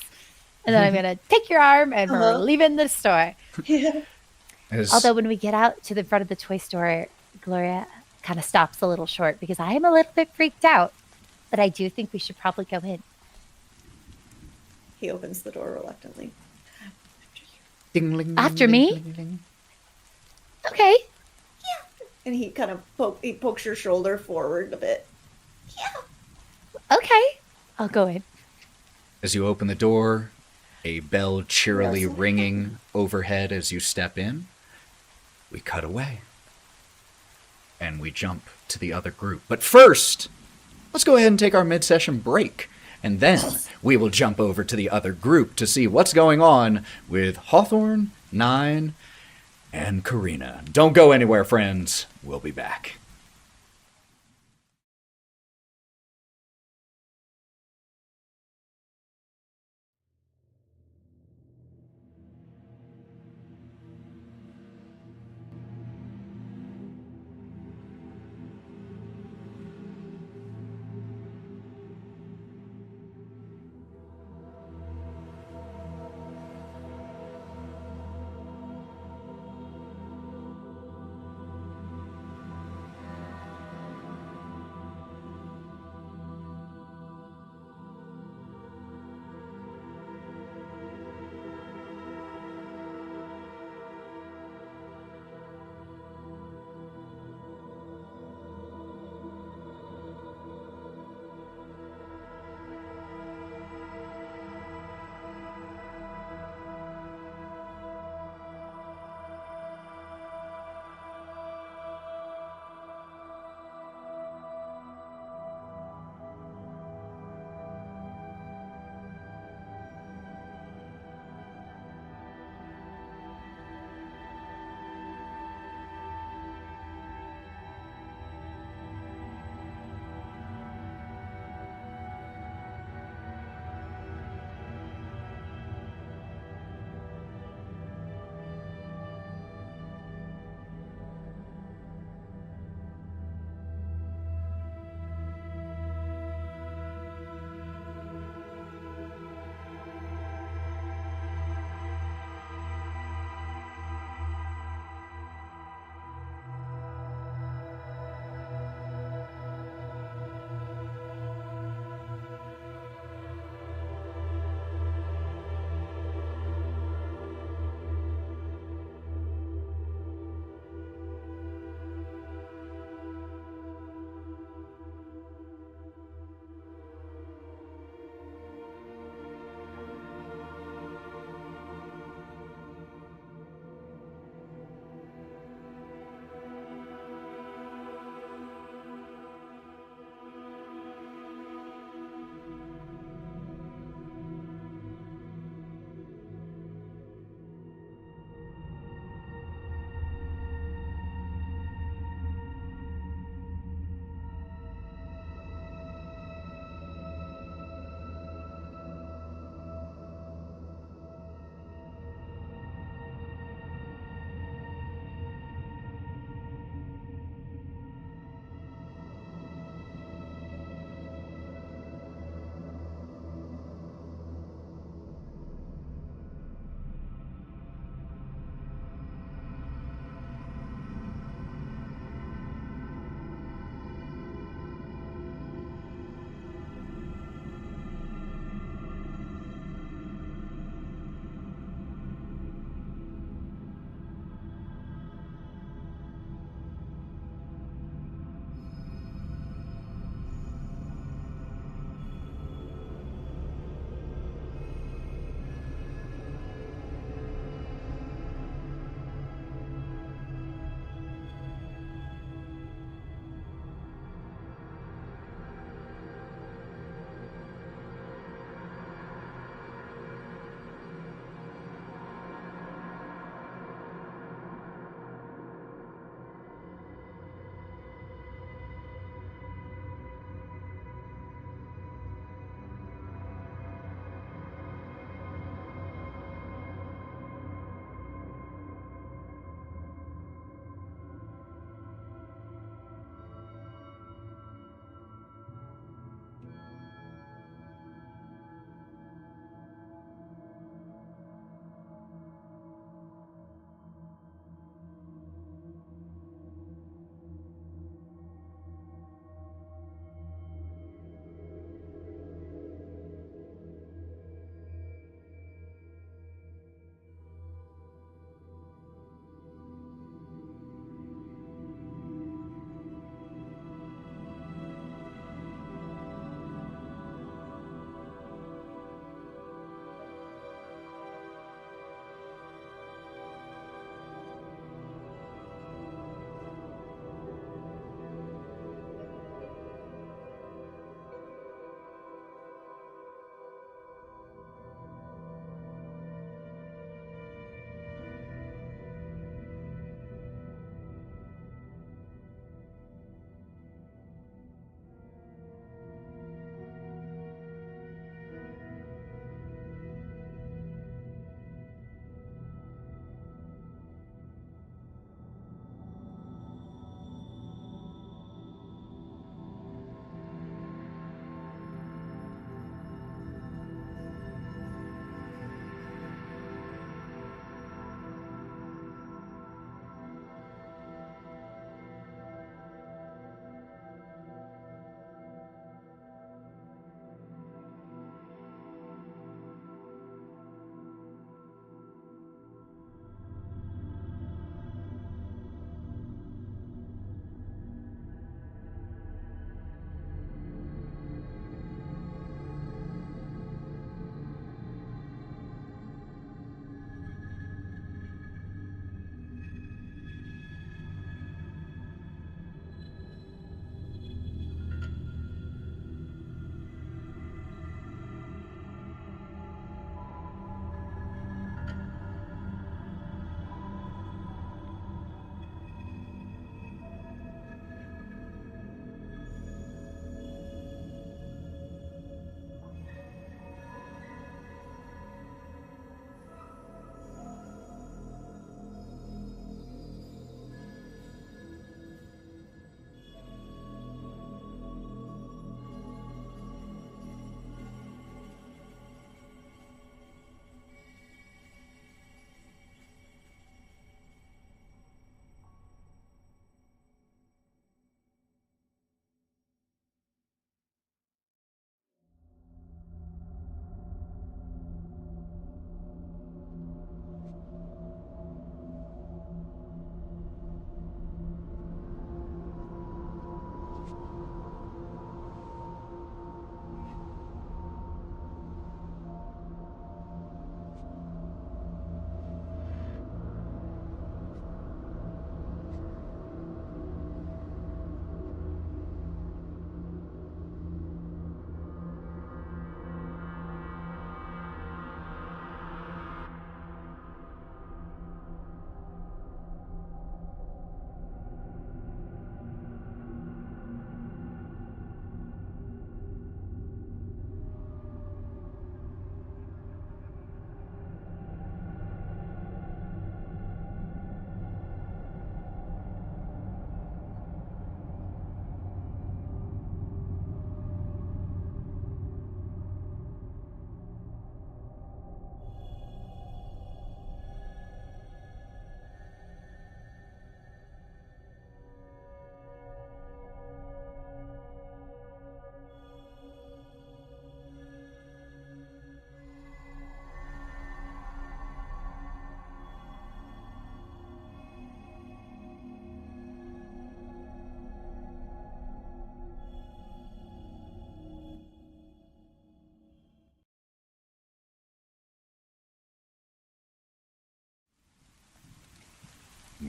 And then I'm going to take your arm and we're leaving the store. Yeah. Although when we get out to the front of the toy store, Gloria kind of stops a little short because I am a little bit freaked out. But I do think we should probably go in. He opens the door reluctantly. After me? Okay. Yeah. And he kind of pokes your shoulder forward a bit. Yeah. Okay. I'll go in. As you open the door, a bell cheerily ringing overhead as you step in, we cut away. And we jump to the other group. But first, let's go ahead and take our mid-session break. And then we will jump over to the other group to see what's going on with Hawthorne, Nyne, and Karina. Don't go anywhere, friends. We'll be back.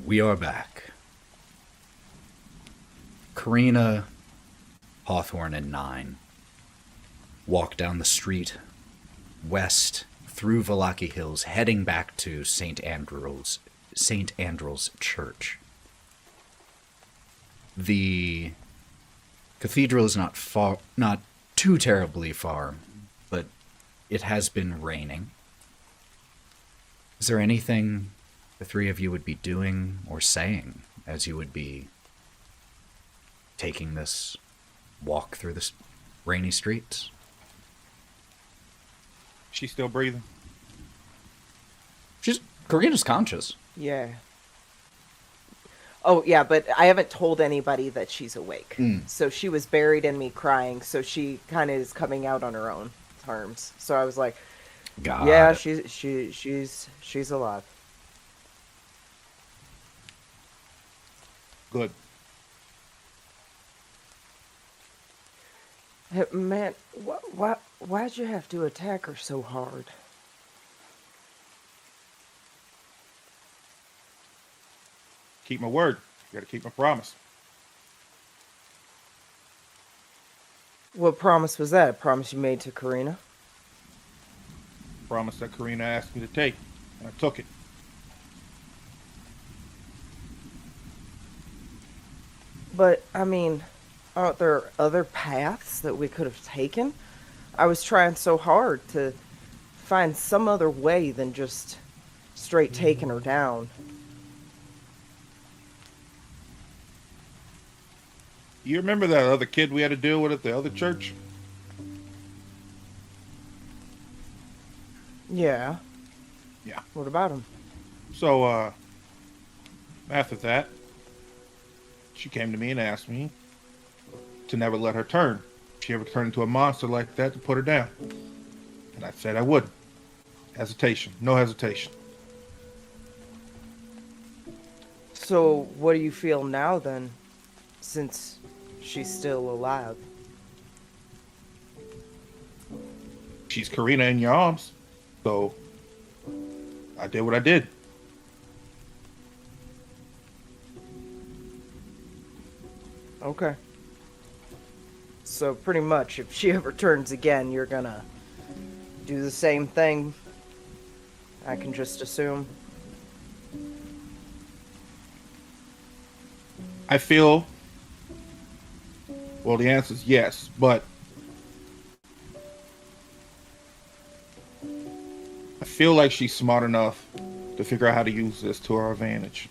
We are back. Karina, Hawthorne, and Nyne walk down the street west through Vallaki Hills, heading back to St. Andrew's Church. The cathedral is not too terribly far, but it has been raining. Is there anything the three of you would be doing or saying as you would be taking this walk through the rainy streets? She's still breathing. Karina's conscious. Yeah. Oh, yeah, but I haven't told anybody that she's awake. So she was buried in me crying, so she kind of is coming out on her own terms. So I was like, she's alive. Good. Hey, man, why'd you have to attack her so hard? Keep my word. Gotta keep my promise. What promise was that? A promise you made to Karina? Promise that Karina asked me to take, and I took it. But, I mean, aren't there other paths that we could have taken? I was trying so hard to find some other way than just straight taking her down. You remember that other kid we had to deal with at the other church? Yeah. Yeah. What about him? So, after that, she came to me and asked me to never let her turn. If she ever turned into a monster like that, to put her down. And I said I would. Hesitation. No hesitation. So, what do you feel now then, since she's still alive? She's Karina in your arms. So, I did what I did. Okay. So pretty much, if she ever turns again, you're gonna do the same thing. I can just assume. I feel, well, the answer is yes, but I feel like she's smart enough to figure out how to use this to her advantage.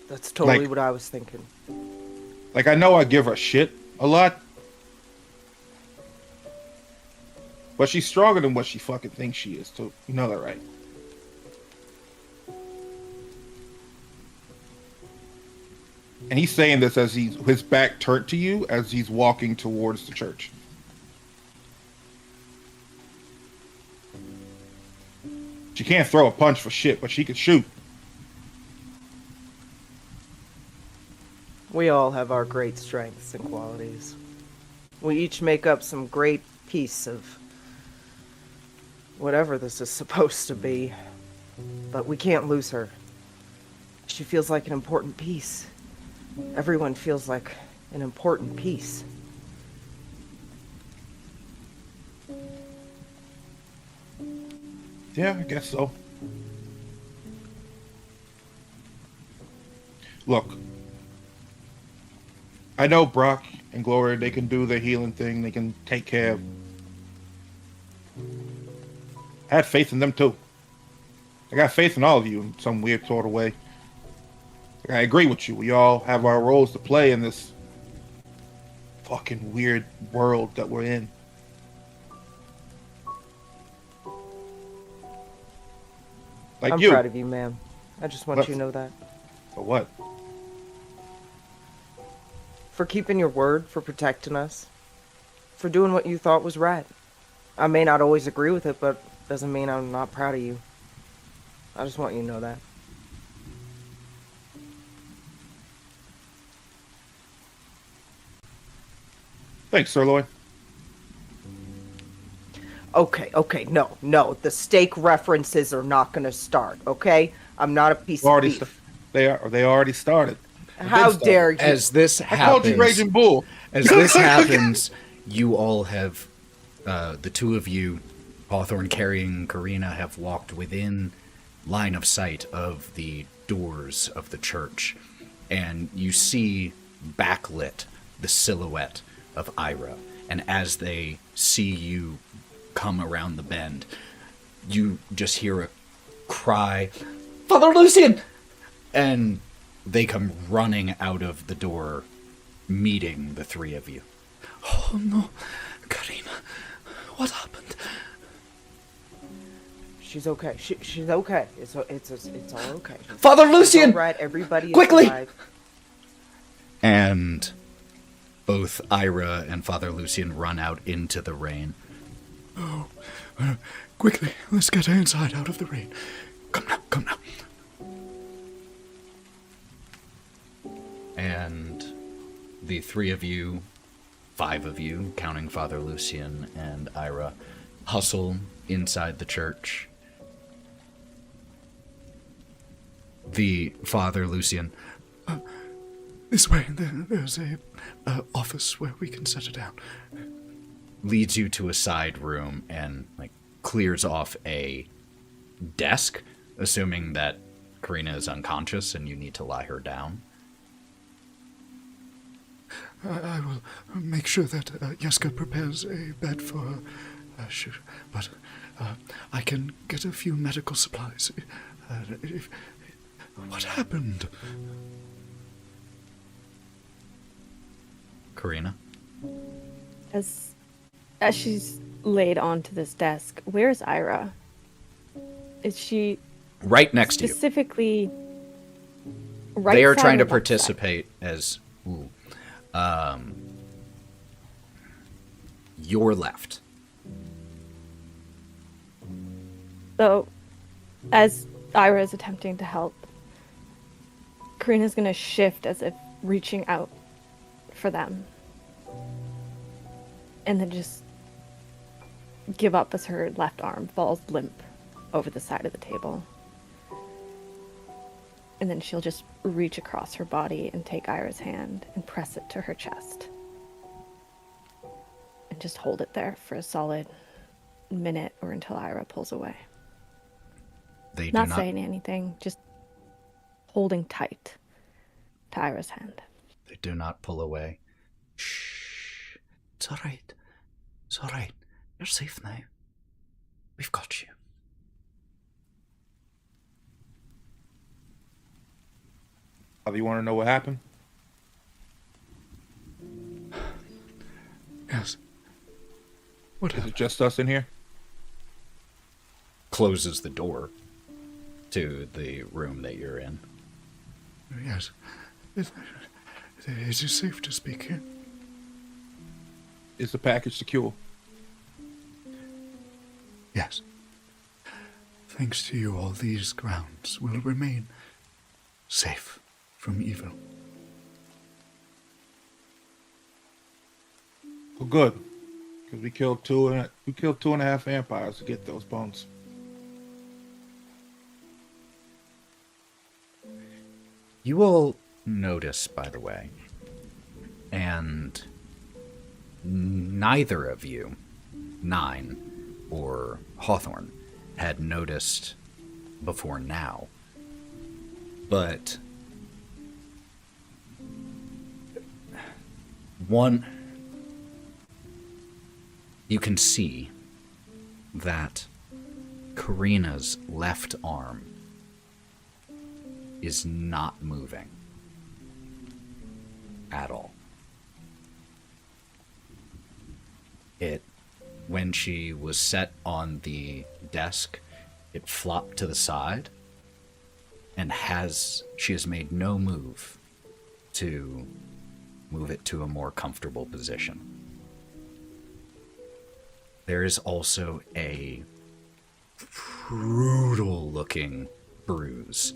That's totally what I was thinking. Like, I know I give her shit a lot, but she's stronger than what she fucking thinks she is, too. You know that, right? And he's saying this as his back turned to you as he's walking towards the church. She can't throw a punch for shit, but she can shoot. We all have our great strengths and qualities. We each make up some great piece of whatever this is supposed to be. But we can't lose her. She feels like an important piece. Everyone feels like an important piece. Yeah, I guess so. Look, I know Brawk and Gloria, they can do the healing thing. They can take care of... I had faith in them too. I got faith in all of you in some weird sort of way. I agree with you. We all have our roles to play in this fucking weird world that we're in. Like I'm you. proud of you, ma'am. I just want you to know that. For what? For keeping your word, for protecting us, for doing what you thought was right. I may not always agree with it, but doesn't mean I'm not proud of you. I just want you to know that. Thanks, Sirloin. Okay, no. The steak references are not going to start, okay? I'm not a piece of Already, beef. they already started. How dare you? As this I called you happens, Raging Bull. as this happens, you all have, the two of you, Hawthorne carrying Karina, have walked within line of sight of the doors of the church, and you see backlit the silhouette of Ira. And as they see you come around the bend, you just hear a cry, "Father Lucian!" And they come running out of the door, meeting the three of you. "Oh no, Karina, what happened?" She's okay. She's okay. It's all okay. "Father Lucian! All right, everybody, Quickly!" is alive. And both Ira and Father Lucian run out into the rain. "Oh, quickly, let's get inside out of the rain. Come now. And the three of you, 5 of you, counting Father Lucian and Ira, hustle inside the church. The Father Lucian, "This way, there's a office where we can set it down," leads you to a side room and clears off a desk, assuming that Karina is unconscious and you need to lie her down. "I will make sure that Jeska prepares a bed for her, but I can get a few medical supplies. What happened?" Karina? As she's laid onto this desk, where's Ira? Is she Right next to you. specifically right They are side trying or to left side? participate as your left. So, as Ira is attempting to help, Karina's gonna shift as if reaching out for them. And then just give up as her left arm falls limp over the side of the table. And then she'll just reach across her body and take Ira's hand and press it to her chest. And just hold it there for a solid minute or until Ira pulls away. They Not do not saying anything, just holding tight to Ira's hand. They do not pull away. Shh. It's all right. It's all right. You're safe now. We've got you. Do you want to know what happened? Yes. What Is happened? it just us in here? Closes the door to the room that you're in. Yes. It is safe to speak here. Is the package secure? Yes. Thanks to you, all these grounds will remain safe from evil. Well, good. Because we killed two and a half vampires to get those bones. You will notice, by the way, and neither of you, Nyne or Hawthorne, had noticed before now, but one, you can see that Karina's left arm is not moving at all. When she was set on the desk, it flopped to the side, and she has made no move to move it to a more comfortable position. There is also a brutal-looking bruise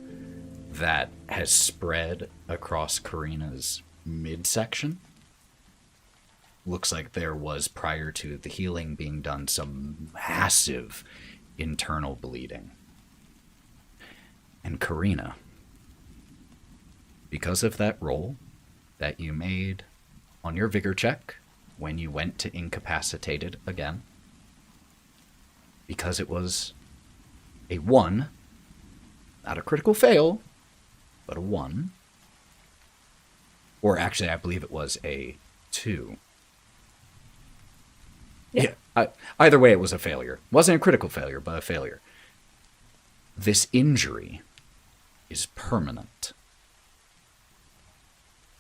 that has spread across Karina's midsection. Looks like there was, prior to the healing being done, some massive internal bleeding. And Karina, because of that roll that you made on your vigor check when you went to incapacitate it again, because it was a 1, not a critical fail, but a 1, or actually I believe it was a 2. Yeah. Either way, it was a failure. Wasn't a critical failure, but a failure. This injury is permanent.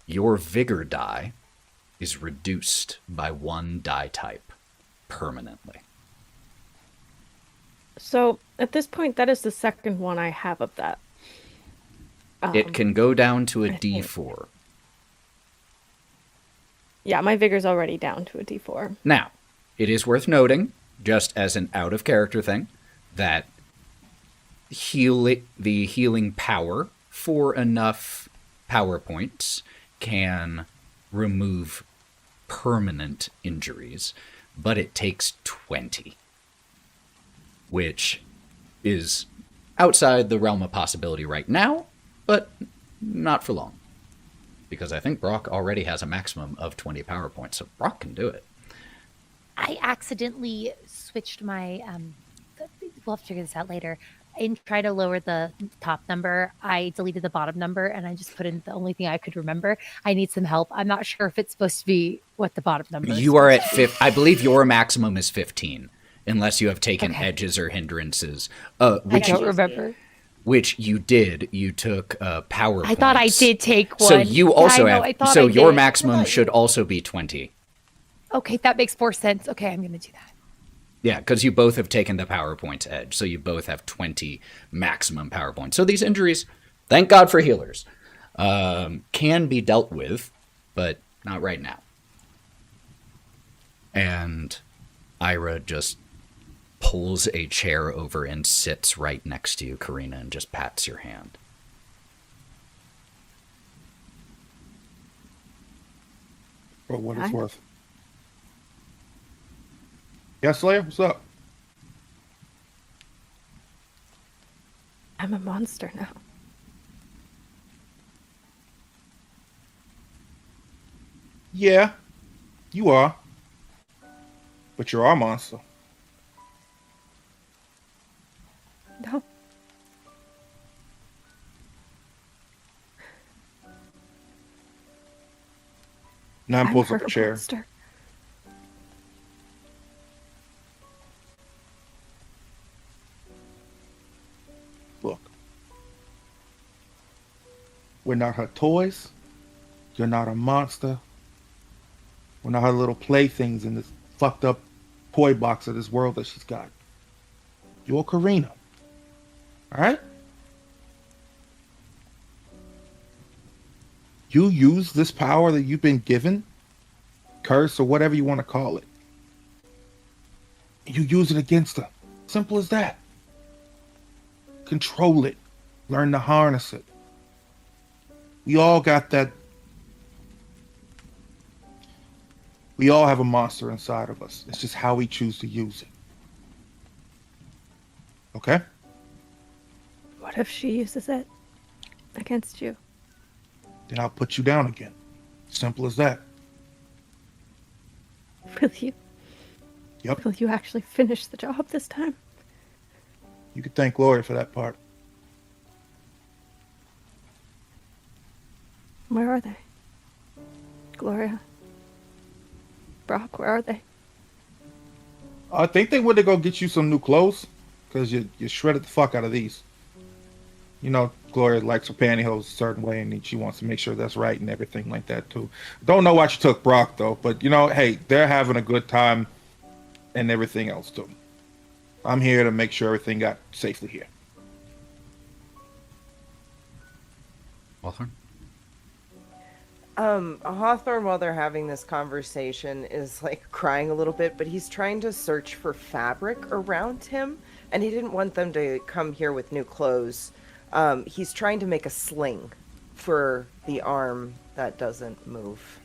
Your vigor die is reduced by 1 die type permanently. So at this point, that is the second one I have of that. It can go down to a I think- D4. Yeah, my vigor's already down to a D4. Now, it is worth noting, just as an out-of-character thing, that the healing power for enough power points can remove permanent injuries, but it takes 20, which is outside the realm of possibility right now, but not for long. Because I think Brawk already has a maximum of 20 power points, so Brawk can do it. I accidentally switched my. We'll have to figure this out later. I tried to lower the top number. I deleted the bottom number, and I just put in the only thing I could remember. I need some help. I'm not sure if it's supposed to be what the bottom number is. You are at 5. I believe your maximum is 15, unless you have taken edges or hindrances. I don't remember. Which you did. You took power points. I thought I did take one. So you also Yeah, I know, I have. thought So I your did. maximum should also be 20. Okay, that makes more sense. Okay, I'm going to do that. Yeah, because you both have taken the power points edge, so you both have 20 maximum power points. So these injuries, thank God for healers, can be dealt with, but not right now. And Ira just pulls a chair over and sits right next to you, Karina, and just pats your hand. For what it's worth. Yeah, Slayer, what's up? I'm a monster now. Yeah, you are. But you're our monster. No. Nyne pulls I'm up her a chair. monster. Look. We're not her toys. You're not a monster. We're not her little playthings in this fucked up toy box of this world that she's got. You're Karina. Alright? You use this power that you've been given, curse or whatever you want to call it. You use it against her. Simple as that. Control it. Learn to harness it. We all got that. We all have a monster inside of us. It's just how we choose to use it. Okay? What if she uses it against you? Then I'll put you down again. Simple as that. Will you? Yep. Will you actually finish the job this time? You could thank Gloria for that part. Where are they? Gloria? Brawk, where are they? I think they went to go get you some new clothes, because you shredded the fuck out of these. You know, Gloria likes her pantyhose a certain way, and she wants to make sure that's right and everything like that, too. Don't know why she took Brawk, though, but, you know, hey, they're having a good time and everything else, too. I'm here to make sure everything got safely here. Hawthorne? Hawthorne, while they're having this conversation, is like crying a little bit, but he's trying to search for fabric around him, and he didn't want them to come here with new clothes. He's trying to make a sling for the arm that doesn't move.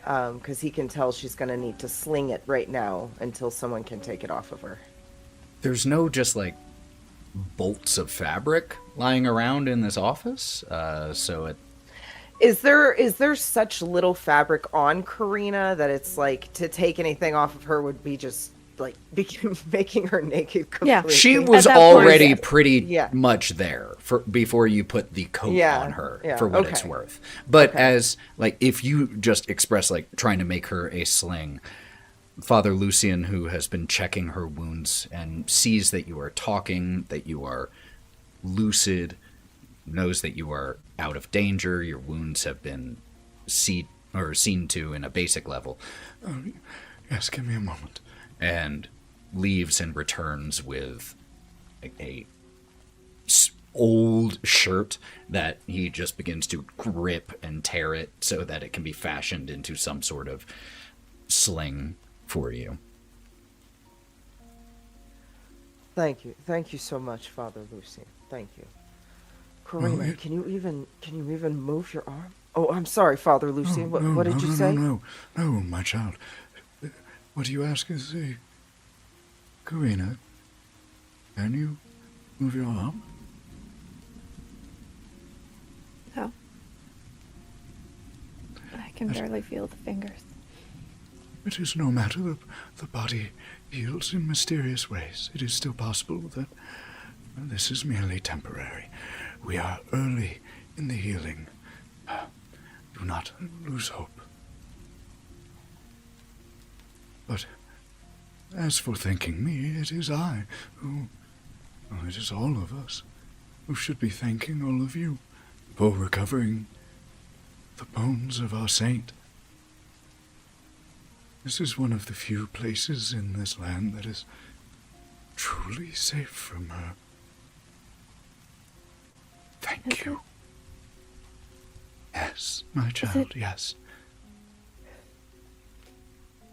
Because he can tell she's going to need to sling it right now until someone can take it off of her. There's no just like bolts of fabric lying around in this office. Is there such little fabric on Karina that it's like to take anything off of her would be just like making her naked completely? She was that already point, pretty much there before you put the coat on her, for what it's worth. But as like if you just express like trying to make her a sling, Father Lucian, who has been checking her wounds and sees that you are talking, that you are lucid, knows that you are out of danger, your wounds have been seen to in a basic level. Yes, give me a moment. And leaves and returns with a old shirt that he just begins to grip and tear it so that it can be fashioned into some sort of sling for you. Thank you so much, Father Lucian. Thank you. Karina, can you even move your arm? Oh, I'm sorry, Father Lucian. What did you say? No, my child. What you ask is, Karina, can you move your arm? No. I can barely feel the fingers. It is no matter. The body heals in mysterious ways. It is still possible that this is merely temporary. We are early in the healing. Do not lose hope. But as for thanking me, it is I who, it is all of us, who should be thanking all of you for recovering the bones of our saint. This is one of the few places in this land that is truly safe from her. Thank you. Yes, my child, yes.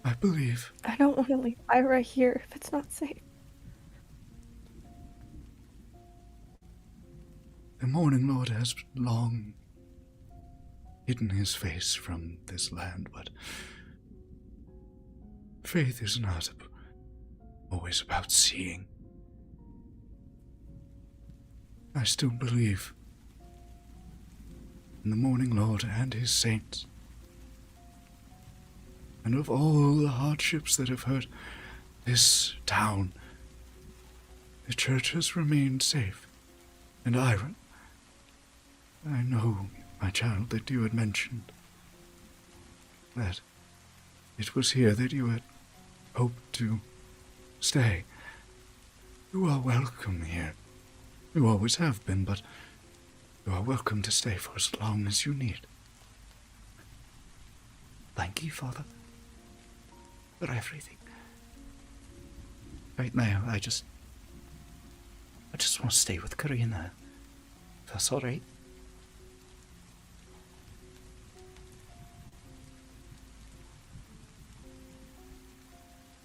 I believe. I don't want to leave Ira here if it's not safe. The Morning Lord has long hidden his face from this land, but faith is not always about seeing. I still believe in the Morning Lord and his saints. And of all the hardships that have hurt this town, the church has remained safe. And I know, my child, that you had mentioned that it was here that you had hoped to stay. You are welcome here. You always have been, but you are welcome to stay for as long as you need. Thank you, Father, for everything. Right now, I just want to stay with Karina. If that's all right.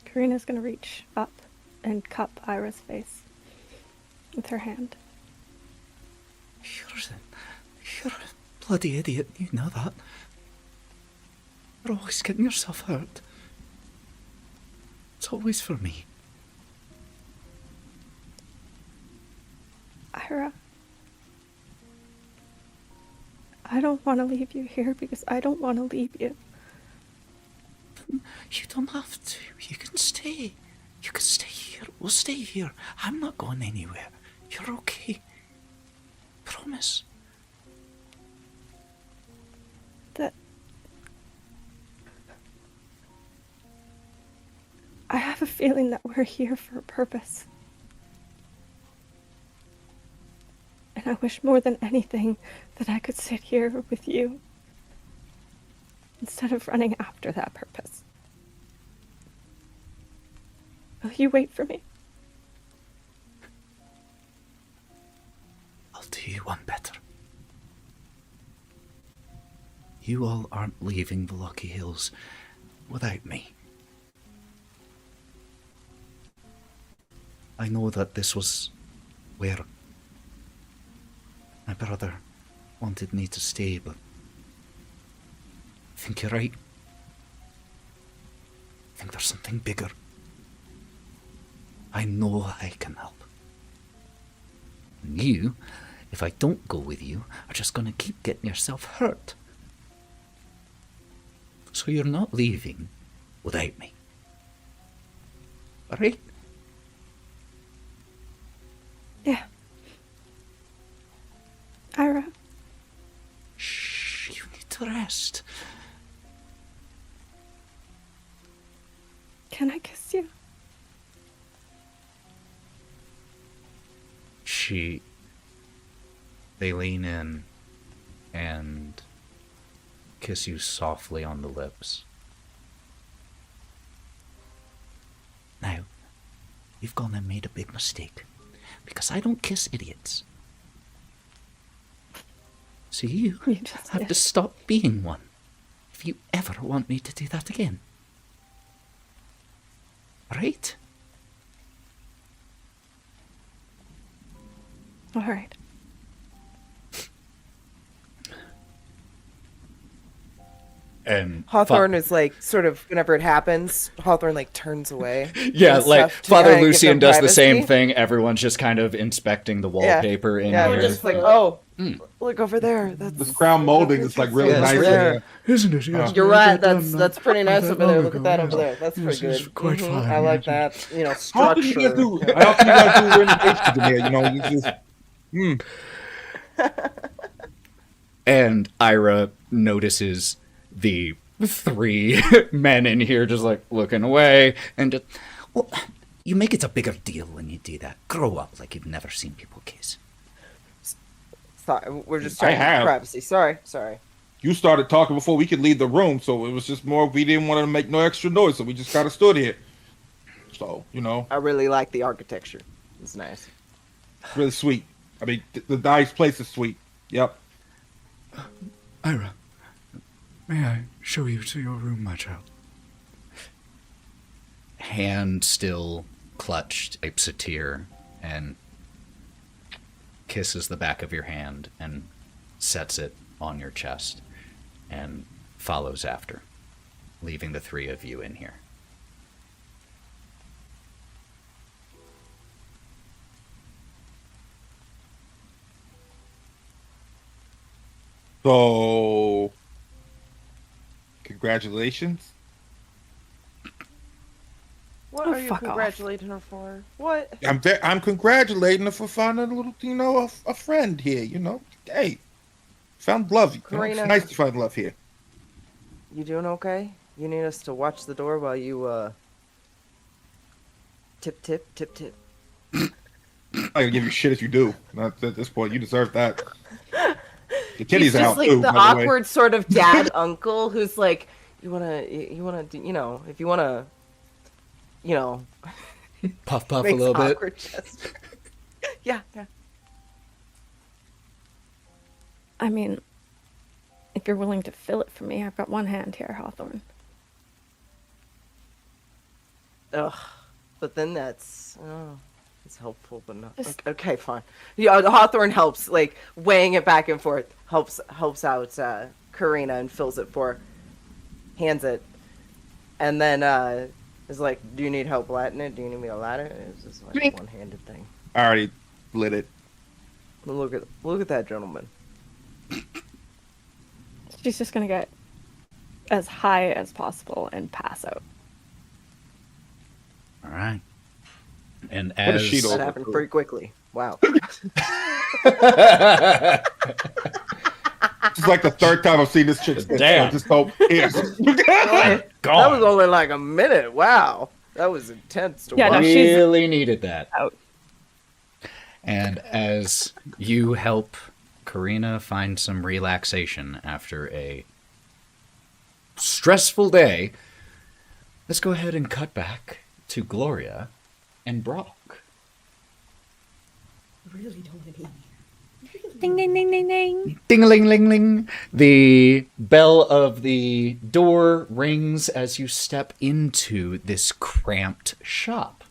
Karina's gonna reach up and cup Ira's face with her hand. You're a bloody idiot, you know that. You're always getting yourself hurt. It's always for me. Ira, I don't want to leave you here because I don't want to leave you. You don't have to. You can stay. You can stay here. We'll stay here. I'm not going anywhere. You're okay. Promise. I have a feeling that we're here for a purpose. And I wish more than anything that I could sit here with you instead of running after that purpose. Will you wait for me? I'll do you one better. You all aren't leaving the Lucky Hills without me. I know that this was where my brother wanted me to stay, but I think you're right. I think there's something bigger. I know I can help. And you, if I don't go with you, are just going to keep getting yourself hurt. So you're not leaving without me. Alright? Yeah. Ira. Shh, you need to rest. Can I kiss you? They lean in and kiss you softly on the lips. Now, you've gone and made a big mistake, because I don't kiss idiots. So you just have did. to stop being one if you ever want me to do that again. Right? All right. And Hawthorne is like, sort of, whenever it happens, Hawthorne like turns away. yeah, and like stuff to Father kinda give Lucian them does the same privacy. thing. Everyone's just kind of inspecting the wallpaper in Yeah, here. we're just like, oh, look over there. That's This crown molding is like really Yeah, it's nice. really- in here. Isn't it? Yes. You're we right. had that That's done, pretty nice not over there. long Look at ago, that yes. over there. That's Yes, pretty it's good. quite Mhm. fine, I like yes. that. You know, How structure. often you guys do? How often you guys do renovations in here? You know, you just. And Ira notices the 3 men in here just like looking away and just, well, you make it a bigger deal when you do that. Grow up like you've never seen people kiss. Sorry, we're just I trying to have. keep privacy. Sorry. You started talking before we could leave the room, so it was just more. We didn't want to make no extra noise, so we just kind of stood here. So you know, I really like the architecture. It's nice. really sweet. I mean, the nice place is sweet. Yep. Ira, may I show you to your room, my child? Hand still clutched, wipes a tear and kisses the back of your hand and sets it on your chest and follows after, leaving the 3 of you in here. So, congratulations. What Oh, are you fuck off. congratulating her for? What? I'm congratulating her for finding a little, you know, a friend here. You know, hey, found love. You know, it's Karina. nice to find love here. You doing okay? You need us to watch the door while you tip. I'm not gonna give you shit if you do. Not at this point. You deserve that. The He's kitty's just out like too. the by the way. awkward sort of dad uncle who's like, you wanna, you know, if you wanna, you know, Puff a makes little bit. awkward gestures. Yeah. I mean, if you're willing to fill it for me, I've got one hand here, Hawthorne. Ugh. But then it's helpful, but not. Just- Okay, fine. Yeah, Hawthorne helps, like weighing it back and forth. Helps out Karina and fills it for, her, hands it, and then is like, "Do you need help lighting it? Do you need me to light it?" It's just like Drink. a one-handed thing. I already lit it. Look at that gentleman. She's just gonna get as high as possible and pass out. All right. And a as sheet That over. happened pretty quickly. Wow. It's like the 3rd time I've seen this chick. Damn. Just hope. Yes. That was only like a minute. Wow. That was intense to Yeah, no, watch. she's- really needed that. Out. And as you help Karina find some relaxation after a stressful day, let's go ahead and cut back to Gloria and Brawk. Really don't want to be. Ding, ding, ding, ding, ding. Ding-a-ling-ling-ling. The bell of the door rings as you step into this cramped shop.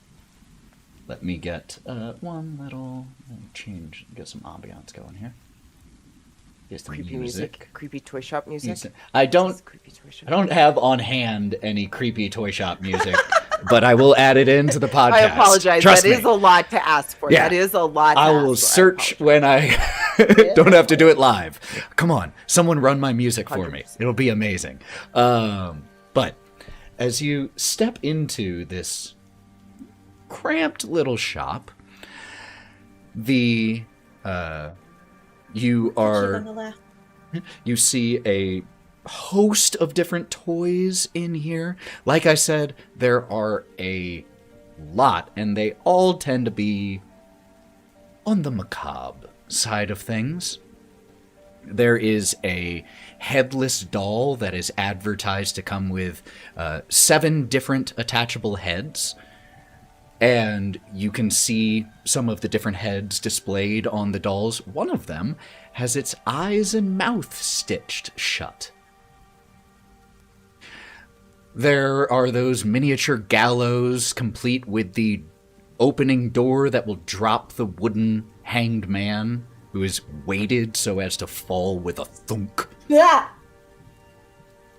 Let me get one little change, get some ambiance going here. Get some Creepy music. Creepy toy shop music. I don't Creepy toy shop. have on hand any creepy toy shop music. but I will add it into the podcast. I apologize. Trust That me. is a lot to ask for. Yeah. That is a lot to I ask will for. search when I don't have to do it live. Come on, someone run my music for me. 100%. It'll be amazing. But as you step into this cramped little shop, you see a host of different toys in here. Like I said, there are a lot, and they all tend to be on the macabre side of things. There is a headless doll that is advertised to come with 7 different attachable heads. And you can see some of the different heads displayed on the dolls. One of them has its eyes and mouth stitched shut. There are those miniature gallows, complete with the opening door that will drop the wooden hanged man, who is weighted so as to fall with a thunk. Yeah.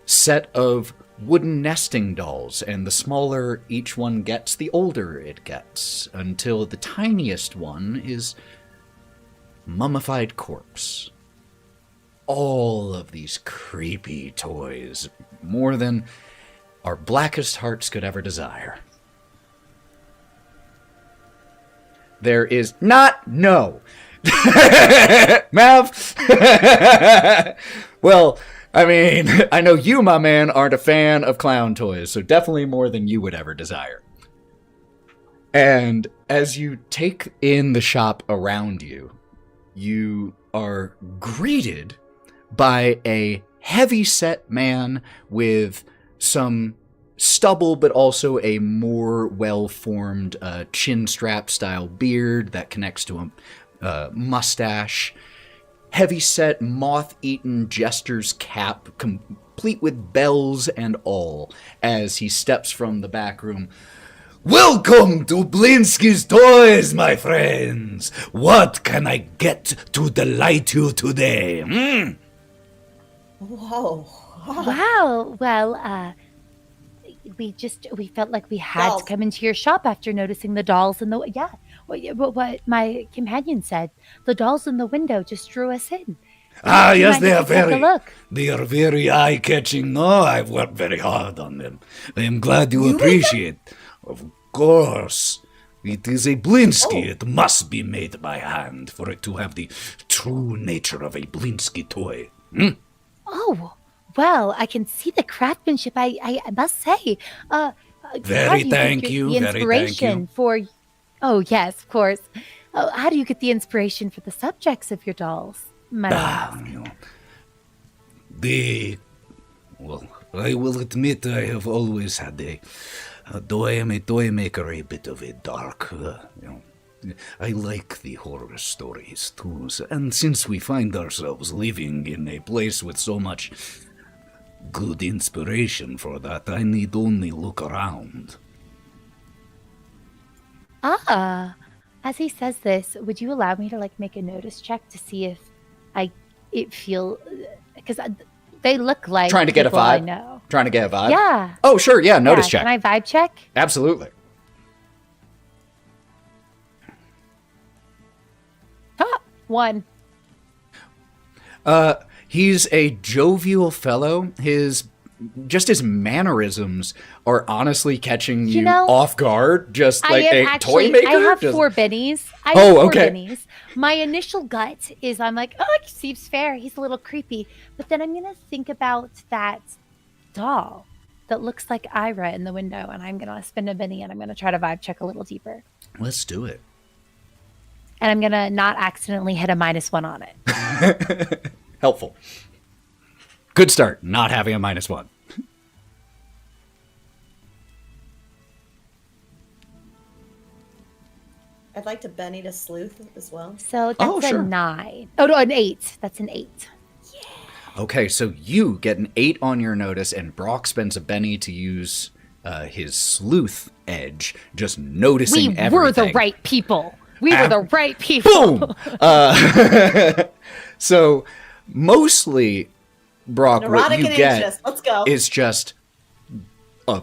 Set of wooden nesting dolls, and the smaller each one gets, the older it gets, until the tiniest one is mummified corpse. All of these creepy toys, more than our blackest hearts could ever desire. There is not, no. Mav? Well, I mean, I know you, my man, aren't a fan of clown toys, so definitely more than you would ever desire. And as you take in the shop around you, you are greeted by a heavy-set man with some stubble, but also a more well-formed chin strap style beard that connects to a mustache. Heavy-set, moth-eaten jester's cap, complete with bells and all, as he steps from the back room. Welcome to Blinsky's Toys, my friends! What can I get to delight you today? Whoa. Wow. Well, we felt like we had Dolls. to come into your shop after noticing the dolls in the what my companion said. The dolls in the window just drew us in. Ah, Do you yes, mind they if are we take a very, look? they are very eye-catching. No, I've worked very hard on them. I am glad you appreciate. Of course. It is a Blinsky. It must be made by hand for it to have the true nature of a Blinsky toy. Oh, well, I can see the craftsmanship. I must say. How Very do thank get you, The very thank inspiration you. for. Oh yes, of course. How do you get the inspiration for the subjects of your dolls? Might I ask? Well, I will admit I have always had though I am a toy maker, a bit of a dark, I like the horror stories too, and since we find ourselves living in a place with so much good inspiration for that, I need only look around. As he says this, would you allow me to make a notice check to see if because they look like Trying to get a people I vibe? know. Trying to get a vibe? Yeah. Oh, sure, yeah, notice check. Can I vibe check? Absolutely. One. He's a jovial fellow. His mannerisms are honestly catching you off guard, just like a toy maker. I have Just- 4 bennies. Okay. My initial gut is I'm like, oh, it seems fair. He's a little creepy. But then I'm going to think about that doll that looks like Ira in the window, and I'm going to spend a Benny, and I'm going to try to vibe check a little deeper. Let's do it. And I'm going to not accidentally hit a -1 on it. Helpful. Good start, not having a -1. I'd like to Benny to sleuth as well. So that's sure. a 9. Oh, no, an 8. That's an 8. Okay, so you get an 8 on your notice, and Brawk spends a Benny to use his sleuth edge, just noticing everything. We were the right people. We were the right people. Boom! So, mostly, Brawk, Neurotic what you and get anxious. Let's go. is just a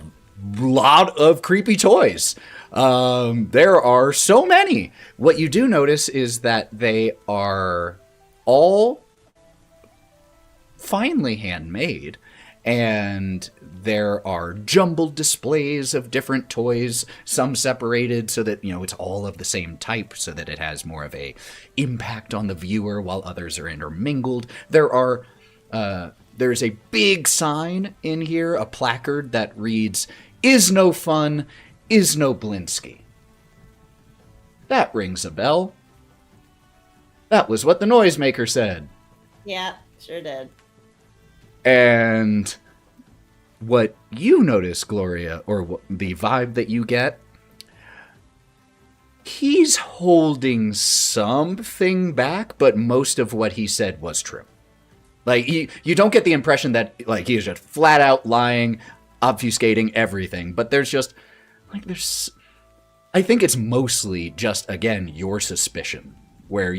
lot of creepy toys. There are so many. What you do notice is that they are all finely handmade, and there are jumbled displays of different toys, some separated so that, it's all of the same type so that it has more of a impact on the viewer, while others are intermingled. There's a big sign in here, a placard that reads, "Is no fun, is no Blinsky." That rings a bell. That was what the noisemaker said. Yeah, sure did. And what you notice, Gloria, or the vibe that you get, he's holding something back, but most of what he said was true. Like, you don't get the impression that, like, he is just flat out lying, obfuscating everything, but there's just, like, I think it's mostly just, again, your suspicion, where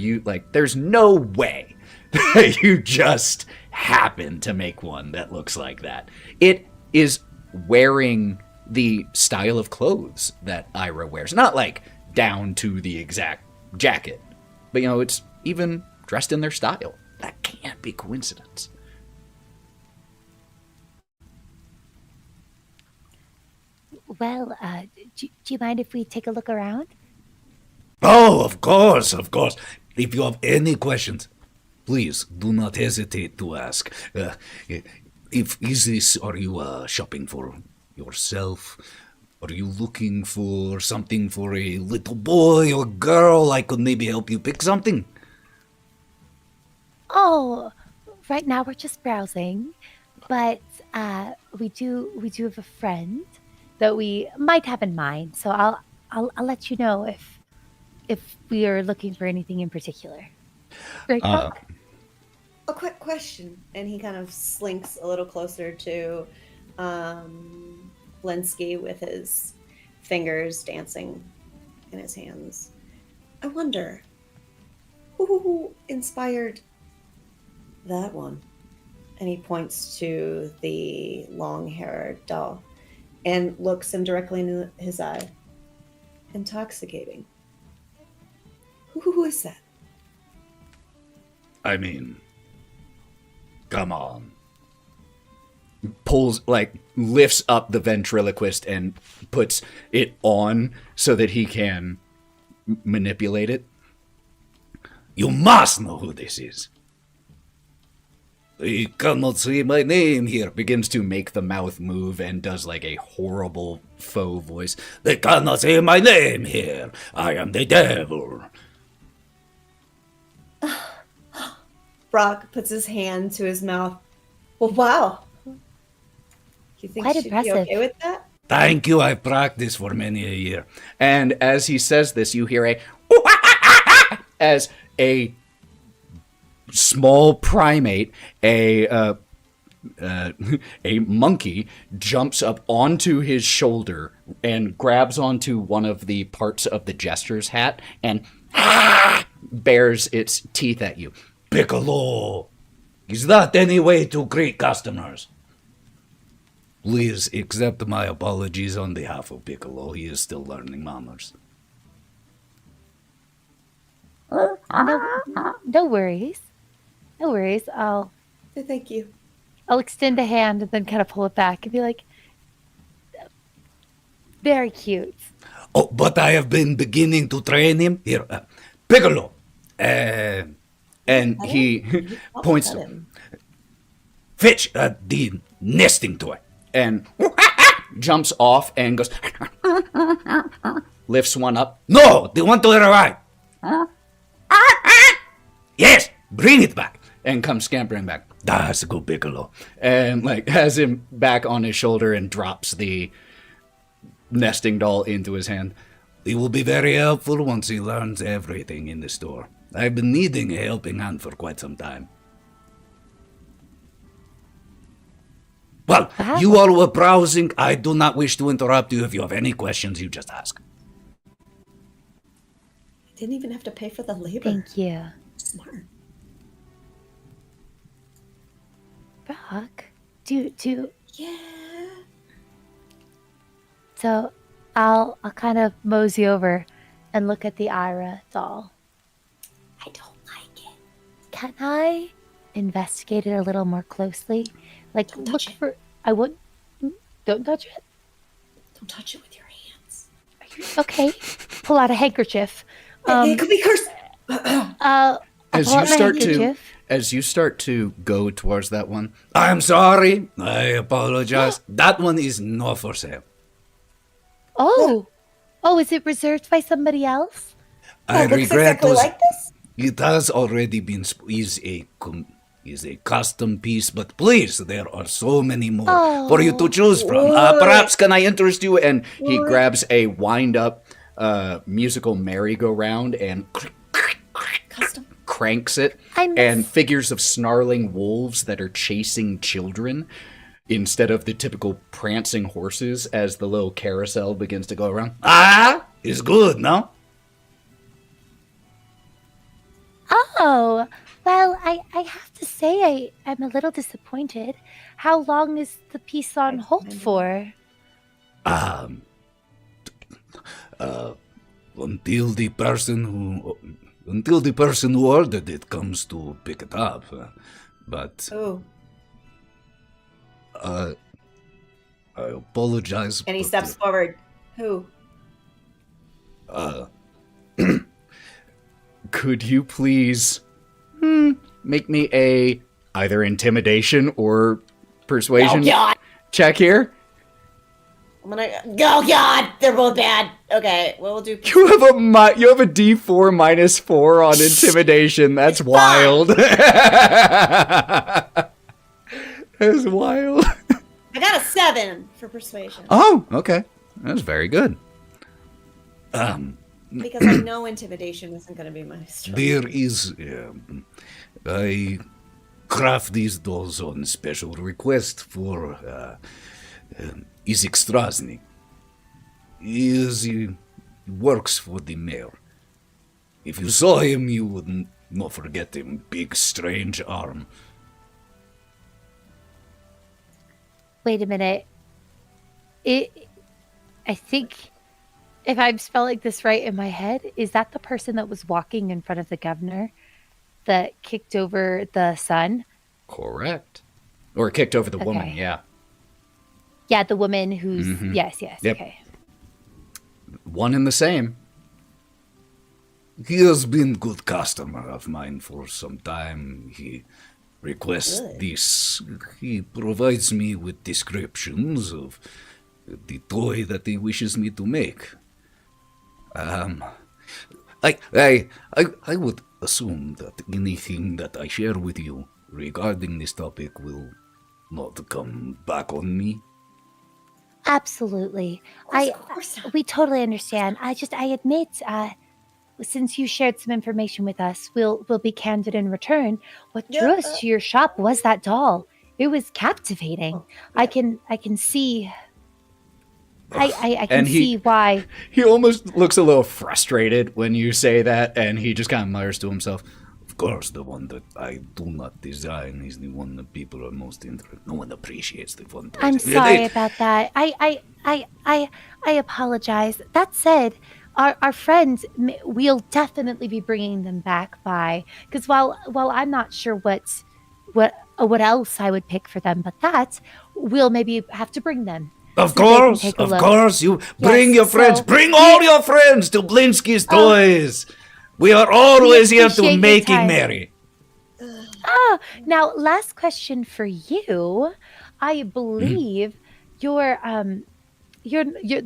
there's no way that you just happen to make one that looks like that. It is wearing the style of clothes that Ira wears. Not, like, down to the exact jacket, but, it's even dressed in their style. That can't be coincidence. Well, do you mind if we take a look around? Oh, of course, of course. If you have any questions, please do not hesitate to ask. Are you shopping for yourself? Are you looking for something for a little boy or girl? I could maybe help you pick something. Oh, right now we're just browsing, but we do have a friend that we might have in mind. So I'll let you know if we are looking for anything in particular. Right, Brawk? A quick question, and he kind of slinks a little closer to Blinsky with his fingers dancing in his hands. I wonder who inspired that one? And he points to the long-haired doll and looks him directly in his eye. Intoxicating. Who is that? I mean, come on. Pulls, lifts up the ventriloquist and puts it on so that he can manipulate it. You must know who this is. They cannot say my name here. Begins to make the mouth move and does a horrible faux voice. They cannot say my name here. I am the devil. Brawk puts his hand to his mouth. Well, wow. You think Quite she'd impressive. be okay with that? Thank you. I've practiced for many a year. And as he says this, you hear as a small primate, a monkey, jumps up onto his shoulder and grabs onto one of the parts of the jester's hat and bares its teeth at you. Piccolo, is that any way to greet customers? Please accept my apologies on behalf of Piccolo. He is still learning manners. No worries. No worries. I'll Thank you. extend a hand and then kind of pull it back and be like, very cute. Oh, but I have been beginning to train him. Here, Piccolo. And he points to Fetch the nesting toy. And jumps off and goes, lifts one up. No, the one to the right. Yes, bring it back. And comes scampering back. That's a good Piccolo. And has him back on his shoulder and drops the nesting doll into his hand. He will be very helpful once he learns everything in the store. I've been needing a helping hand for quite some time. Well, you all were browsing. I do not wish to interrupt you. If you have any questions, you just ask. Didn't even have to pay for the labor. Thank you. Smart. Brawk, do Yeah. So I'll kind of mosey over and look at the Ira doll. I don't like it. Can I investigate it a little more closely? Like, Don't look touch it. for. I won't. Don't touch it. Don't touch it with your hands. Okay. Pull out a handkerchief. It could be cursed. I As pull you out my start to handkerchief. as you start to go towards that one, I'm sorry. I apologize. That one is not for sale. Oh, is it reserved by somebody else? I It looks regret exactly those. like this. It has already been is a custom piece, but please, there are so many more for you to choose from. Perhaps can I interest you? And he grabs a wind-up musical merry-go-round and Custom. cranks it, I miss- and figures of snarling wolves that are chasing children instead of the typical prancing horses as the little carousel begins to go around. It's good, no? Oh, well, I have to say I'm a little disappointed. How long is the piece on hold for? Until the person who ordered it comes to pick it up. But Ooh. I apologize. And he but, steps forward. Who? Could you please make me a either intimidation or persuasion Oh God! check here? I'm gonna. Oh God! They're both bad. Okay, well we'll do. You have a D4 -4 on intimidation. That's wild. That's wild. I got a 7 for persuasion Oh, okay. That's very good. because I know intimidation isn't gonna be my strength. There is, I craft these dolls on special request for Strahd. He works for the mayor. If you saw him, you would not forget him. Big, strange arm. Wait a minute. I think, if I'm spelling this right in my head, is that the person that was walking in front of the governor that kicked over the son? Correct. Or kicked over the woman, Okay. yeah. Yeah, the woman who's yes, Yep. okay. One and the same. He has been good customer of mine for some time. He requests this. He provides me with descriptions of the toy that he wishes me to make. I would assume that anything that I share with you regarding this topic will not come back on me. Absolutely. Of course not. We totally understand. I admit, since you shared some information with us, we'll be candid in return. What drew us to your shop was that doll. It was captivating. I can see. I can And see why. He almost looks a little frustrated when you say that, and he just kind of mutters to himself, "Of course, the one that I do not design is the one that people are most interested. No one appreciates the fun toys." I'm sorry about that. I apologize. That said, our friends, we'll definitely be bringing them back by, because while I'm not sure what else I would pick for them, but that we'll maybe have to bring them. Of so they can course, take a of look. course. You bring Yes, your friends. so Bring all your friends to Blinsky's Toys. We are always here to appreciate your making time. merry. Now, last question for you. I believe your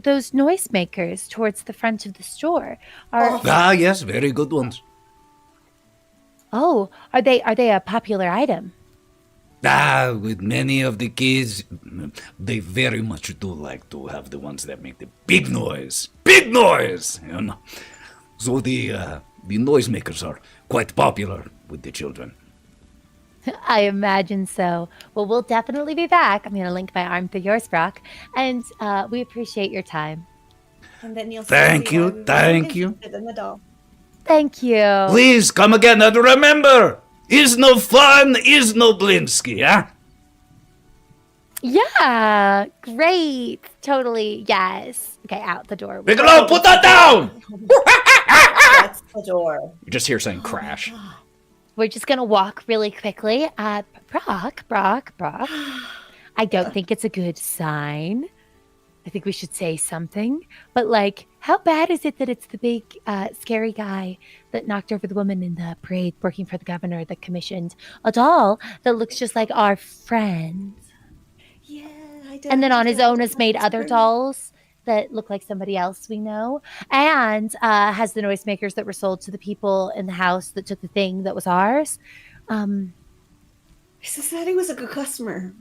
those noisemakers towards the front of the store are. Yes, very good ones. Oh, are they a popular item? With many of the kids, they very much do like to have the ones that make the big noise. Big noise! You know? So the noisemakers are quite popular with the children. I imagine so. Well, we'll definitely be back. I'm going to link my arm through yours, Brawk, and we appreciate your time. And then you'll Thank see you, why we were thank you. interested in the doll. Thank you. Please come again, and remember, is no fun, is no Blinsky, huh? Yeah, great. Totally. Yes. Okay, out the door. Bigelow, put that down! That's the door. You just hear something crash. We're just gonna walk really quickly. Brawk. I don't think it's a good sign. I think we should say something. But like, how bad is it that it's the big, scary guy that knocked over the woman in the parade working for the governor that commissioned a doll that looks just like our friend? Yeah, I did. And then on his own has made other dolls that look like somebody else we know, and has the noisemakers that were sold to the people in the house that took the thing that was ours. He said he was a good customer.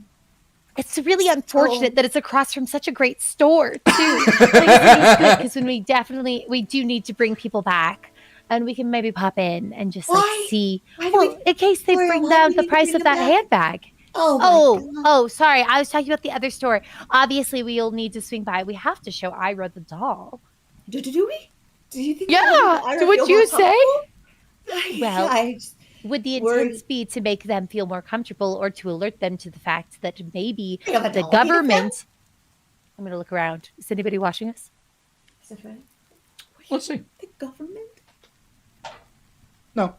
It's really unfortunate that it's across from such a great store too. Because when we do need to bring people back, and we can maybe pop in and just like see. Well, in case they bring down the price of that handbag. Oh, sorry. I was talking about the other store. Obviously, we'll need to swing by. We have to show Ira the doll. Do we? Do you think? Yeah. So what you say? Well, would the We're- intent be to make them feel more comfortable, or to alert them to the fact that maybe We have a the doll. government? I'm going to look around. Is anybody watching us? Is that right? Let's see. The government? No.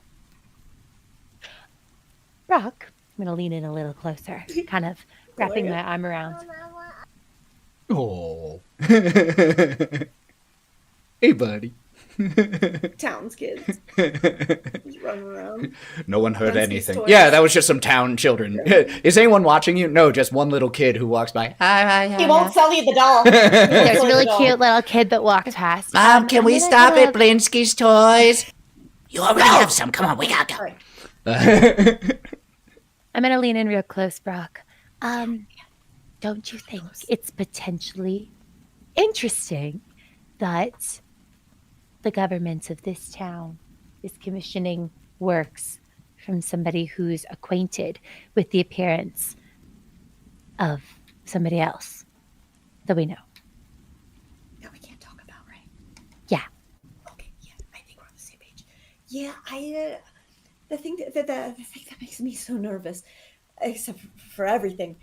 Brawk, I'm going to lean in a little closer, kind of wrapping my arm around. Oh. Hey, buddy. Towns kids. Just running around. No one heard Blinski's anything. toys. Yeah, that was just some town children. Is anyone watching you? No, just one little kid who walks by. Hi. He won't sell you the doll. There's a really cute little kid that walked past. Mom, can we I'm stop gonna at Blinski's Toys? You already have some. Come on, we gotta go. Sorry. I'm going to lean in real close, Brawk. Don't you think it's potentially interesting that the government of this town is commissioning works from somebody who's acquainted with the appearance of somebody else that we know? That we can't talk about, right? Yeah. Okay, yeah, I think we're on the same page. Yeah, the thing that makes me so nervous, except for everything,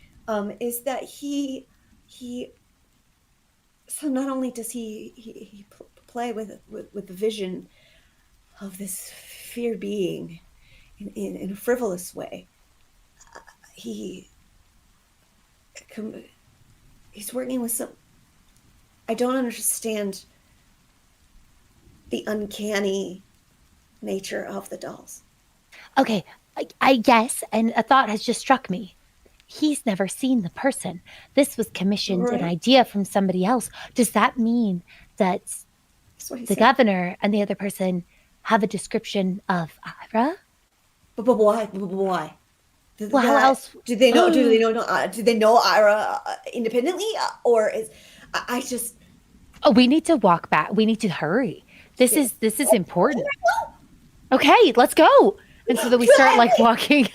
is that he so not only does he play with the vision of this fear being in a frivolous way, he's working with some. I don't understand the uncanny nature of the dolls. Okay, I guess, and a thought has just struck me. He's never seen the person. This was commissioned an idea from somebody else. Does that mean that That's what he the said. governor and the other person have a description of Ira? But why? Why? Well, how else? Do they know? Do they know Ira independently, or is I just? Oh, we need to walk back. We need to hurry. This is important. Okay, let's go. And so that we start like walking,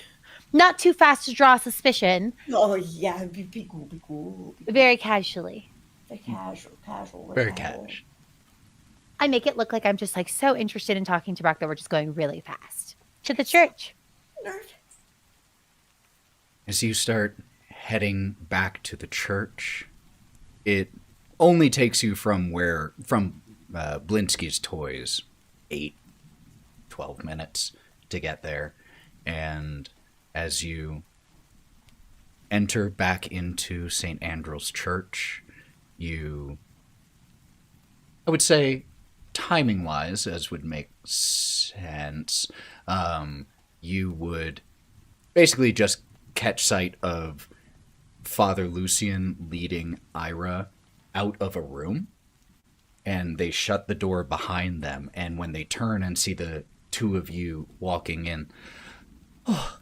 not too fast to draw suspicion. Oh yeah, be cool. Very casually. Casual. Very cash. I make it look like I'm just like so interested in talking to Brawk that we're just going really fast to the church. Nervous. As you start heading back to the church, it only takes you from Blinsky's Toys 12 minutes to get there. And as you enter back into St. Andrew's Church, I would say, timing-wise, as would make sense, you would basically just catch sight of Father Lucian leading Ira out of a room, and they shut the door behind them, and when they turn and see the two of you walking in, oh,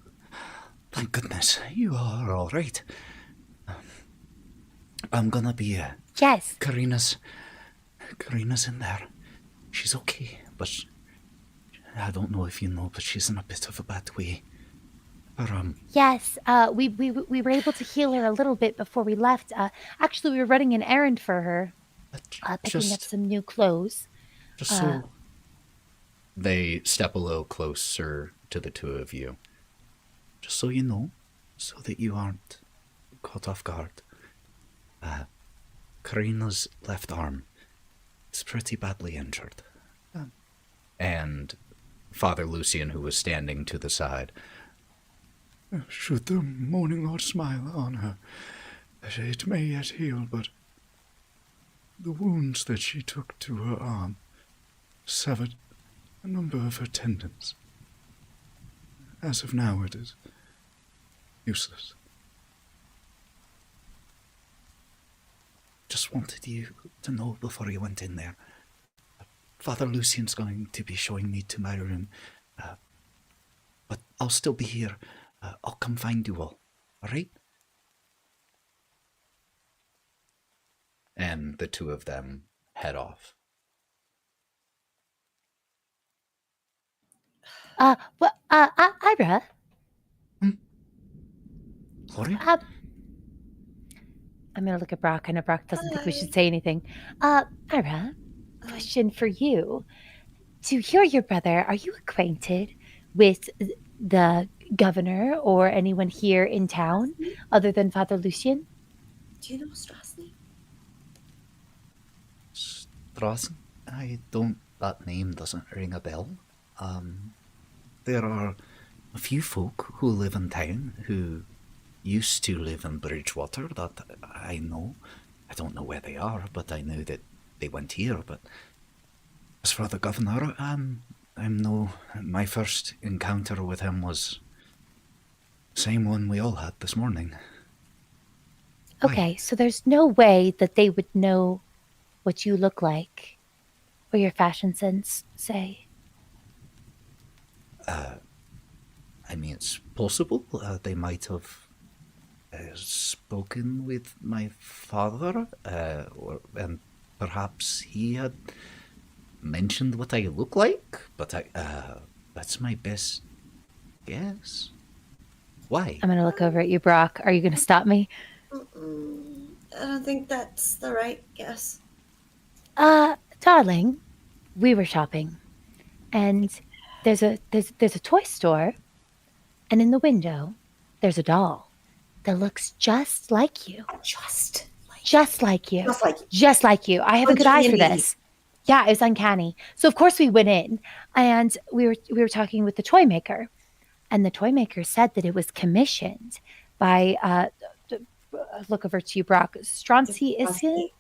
thank goodness, you are all right. I'm gonna be, Yes. Karina's in there. She's okay, but I don't know if you know, but she's in a bit of a bad way. But, Yes. We were able to heal her a little bit before we left. Actually, we were running an errand for her, picking up some new clothes. just so they step a little closer to the two of you. Just so you know, so that you aren't caught off guard. Karina's left arm is pretty badly injured. And Father Lucian, who was standing to the side. Should the Morning Lord smile on her, it may yet heal, but the wounds that she took to her arm severed a number of her tendons. As of now, it is useless. Just wanted you to know before you went in there. Father Lucian's going to be showing me to my room, but I'll still be here. I'll come find you all right? And the two of them head off. Ira? Sorry? I'm gonna look at Brawk. I know Brawk doesn't think we should say anything. Ira, question for you. To hear your brother, are you acquainted with the governor or anyone here in town other than Father Lucian? Do you know Strasny? Strassen? That name doesn't ring a bell. There are a few folk who live in town who used to live in Bridgewater that I know. I don't know where they are, but I know that they went here. But as for the governor, my first encounter with him was the same one we all had this morning. Okay, so there's no way that they would know what you look like or your fashion sense, say. It's possible. They might have spoken with my father, and perhaps he had mentioned what I look like, but that's my best guess. Why? I'm going to look over at you, Brawk. Are you going to stop me? I don't think that's the right guess. Darling, we were shopping, and there's a toy store, and in the window, there's a doll that looks just like you. Just like you. Just like you. I have a good eye for this. Yeah, it was uncanny. So of course we went in, and we were talking with the toy maker, and the toy maker said that it was commissioned by look over to you, Brawk. Stronsky Isik?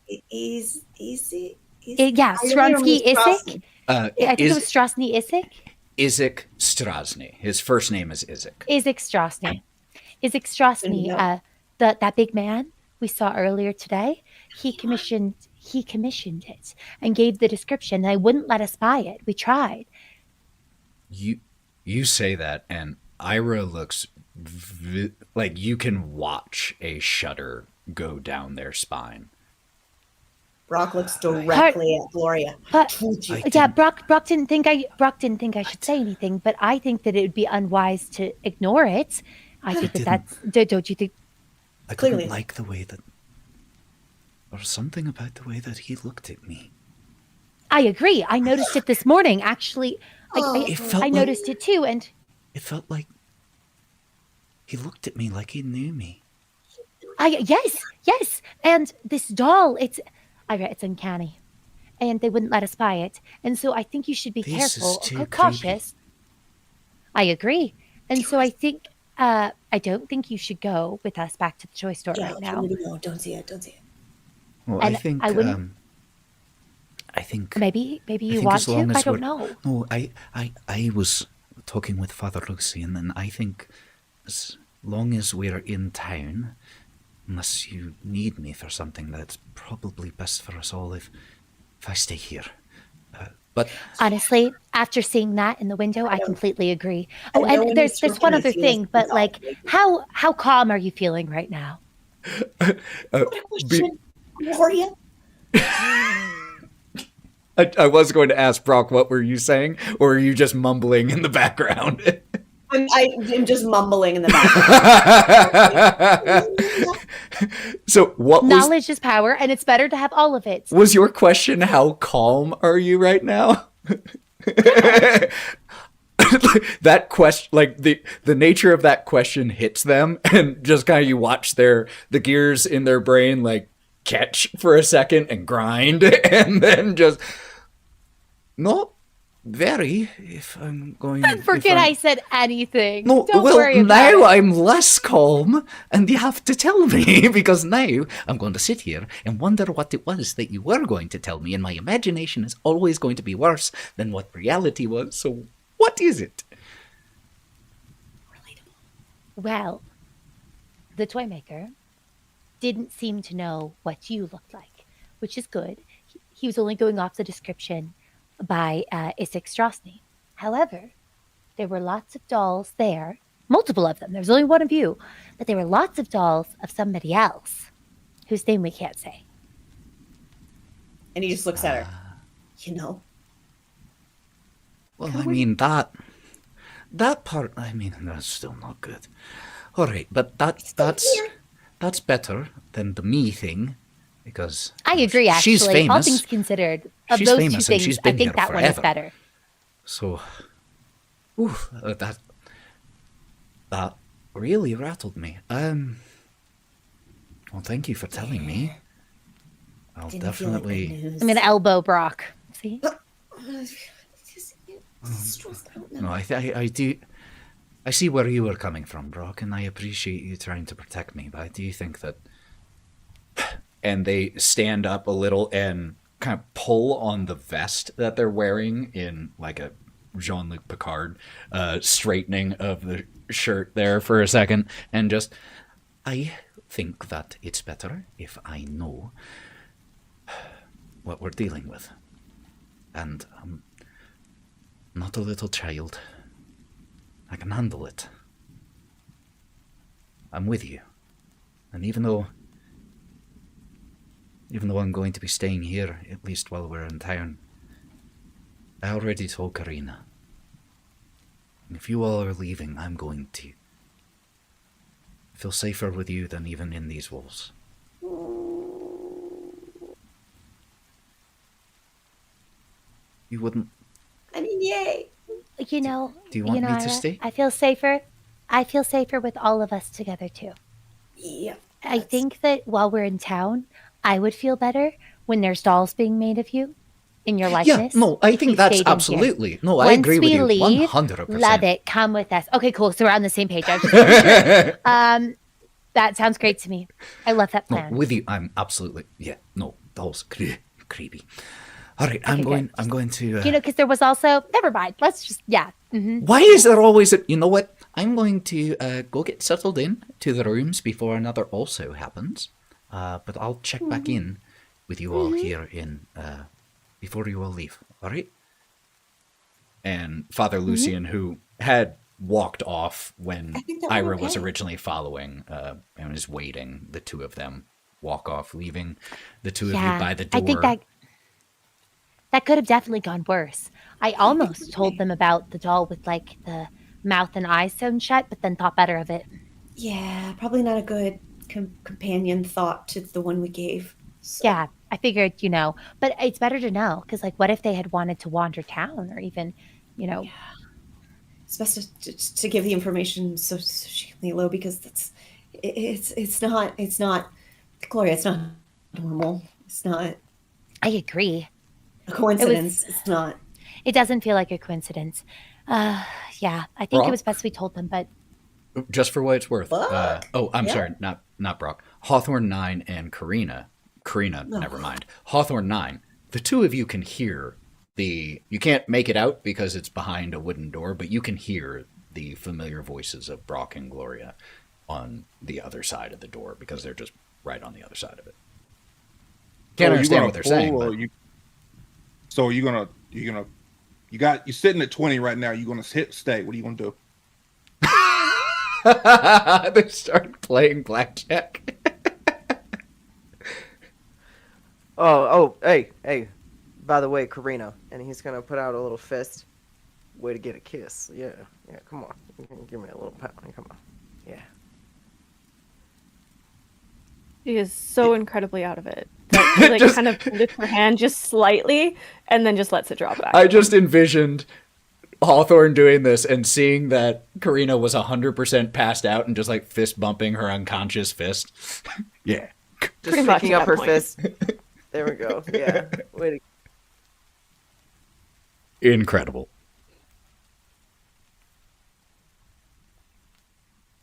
Yeah, Stronsky Isik. I think it was Strasny Isik. Isik Strasny. His first name is Isik. Isik Strasny. Isik Strasny, that big man we saw earlier today, he commissioned it and gave the description. They wouldn't let us buy it. We tried. You say that, and Ira looks like you can watch a shudder go down their spine. Brawk looks directly at Gloria. Brawk didn't think I should say anything, but I think that it would be unwise to ignore it. I think don't you think? I couldn't like the way that, or something about the way that he looked at me. I agree. I noticed it this morning. Actually, I noticed it too, and it felt like he looked at me like he knew me. Yes, and this doll, it's uncanny, and they wouldn't let us buy it, and so I think you should be careful, cautious. Creepy. I agree, and so I think I don't think you should go with us back to the toy store right now. No, don't see it. Well, and I think maybe you want to. I don't know. No, I was talking with Father Lucian, and I think as long as we're in town, unless you need me for something, that's probably best for us all if I stay here. But honestly, after seeing that in the window, I completely agree. Oh, and there's one other thing, but like, how calm are you feeling right now? Gloria? I was going to ask Brawk, what were you saying, or are you just mumbling in the background? I'm just mumbling in the background. So what knowledge is power, and it's better to have all of it. Was your question, how calm are you right now? that question, like the nature of that question hits them, and just kind of you watch the gears in their brain like catch for a second and grind, and then just not very. If I'm going, Forget I said anything. No, Don't well, worry about now it. I'm less calm, and you have to tell me, because now I'm going to sit here and wonder what it was that you were going to tell me, and my imagination is always going to be worse than what reality was, so what is it? Well, the toy maker didn't seem to know what you looked like, which is good. He was only going off the description by Isaac Strasny. However, there were lots of dolls there, multiple of them. There was only one of you, but there were lots of dolls of somebody else, whose name we can't say. And he just looks at her. You know? Well, I mean, that part, I mean, that's still not good. All right, but that's better than the me thing, because I agree, actually. she's famous. All things considered, of She's those famous two and things, she's I been think here that one is forever. better. So, that really rattled me. Well, thank you for telling me. I'll Didn't feel like good definitely. news. I'm going to elbow Brawk. See? Stressed out now. No, I do. I see where you were coming from, Brawk, and I appreciate you trying to protect me. But I do think that. And they stand up a little and kind of pull on the vest that they're wearing in like a Jean-Luc Picard straightening of the shirt there for a second, and just, I think that it's better if I know what we're dealing with. And I'm not a little child. I can handle it. I'm with you. And even though I'm going to be staying here, at least while we're in town, I already told Karina. And if you all are leaving, I'm going to feel safer with you than even in these walls. You wouldn't... I mean, yay. You know, Do you want me to Ira, stay? I feel safer. I feel safer with all of us together, too. Yep. I think that while we're in town, I would feel better when there's dolls being made of you in your Yeah, likeness. no, I if think you that's stayed in here. absolutely... No, I Once agree with we you leave, 100%. love it. Come with us. Okay, cool. So we're on the same page. I was just making sure. That sounds great to me. I love that No, plan. with you, I'm absolutely... Yeah, no, dolls, creepy. All right, I'm Okay, going good. to... You know, because there was also... Never mind. Let's just... Yeah. Why is there always a... You know what? I'm going to go get settled in to the rooms before another also happens. But I'll check back in with you all here in... before you all leave. All right? And Father Lucian, who had walked off when I think that we're Ira was okay. originally following and was waiting, the two of them walk off, leaving the two of Yeah. you by the door. I think that could have definitely gone worse. I almost told them about the doll with, like, the mouth and eyes sewn shut, but then thought better of it. Yeah, probably not a good companion thought to the one we gave. So, Yeah, I figured, you know, but it's better to know because, like, what if they had wanted to wander town or even, you know, it's best to give the information so she can lay low, because it's not Gloria. It's not normal. It's not I agree. a coincidence. It's not. It doesn't feel like a coincidence. Yeah, I think it was best we told them, but Just for what it's worth. Brawk. I'm Yeah. sorry, not Brawk. Hawthorne, Nyne, and Karina. Never mind. Hawthorne, Nyne. The two of you can hear you can't make it out because it's behind a wooden door, but you can hear the familiar voices of Brawk and Gloria on the other side of the door because they're just right on the other side of it. Can't understand what they're saying. But... So you're sitting at 20 right now. You're gonna stay. What are you gonna do? They start playing blackjack. Hey. By the way, Karina, and he's gonna put out a little fist. Way to get a kiss. Yeah, come on. You can give me a little pound. Come on. Yeah. She is so incredibly out of it that she, like, kind of lifts her hand just slightly and then just lets it drop back. I just envisioned Hawthorne doing this and seeing that Karina was 100% passed out and just like fist bumping her unconscious fist. Yeah. Just Pretty much picking at up that her point. fist. There we go. Yeah. Way to Incredible.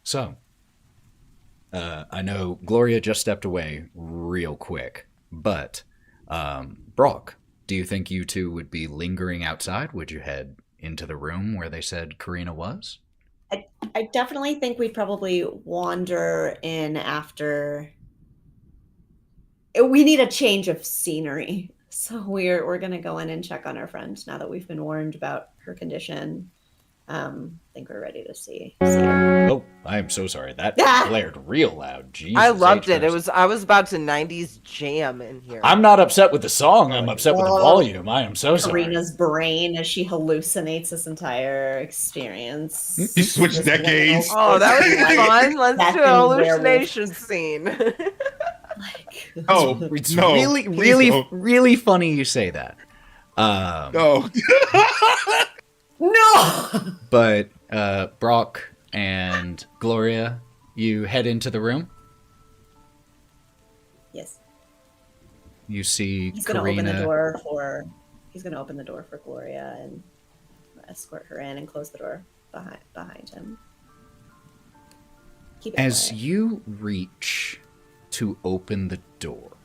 So, I know Gloria just stepped away real quick, but Brawk, do you think you two would be lingering outside? Would you head into the room where they said Karina was? I definitely think we'd probably wander in after. We need a change of scenery, so we're gonna go in and check on our friend now that we've been warned about her condition. I think we're ready to see her. Oh, I am so sorry. That Ah! blared real loud. Jesus, I loved H. it. I was about to 90s jam in here. I'm not upset with the song. I'm upset with the volume. I am so sorry. Karina's brain as she hallucinates this entire experience. You switched decades. Oh, that was fun. Let's That do a thing hallucination scene. Oh, It's no, really, please really, don't. really funny you say that. No. No! But Brawk and Gloria, you head into the room. Yes. You see He's gonna Karina. open the door for. He's gonna open the door for Gloria and escort her in and close the door behind him. Keep it As quiet. you reach to open the door,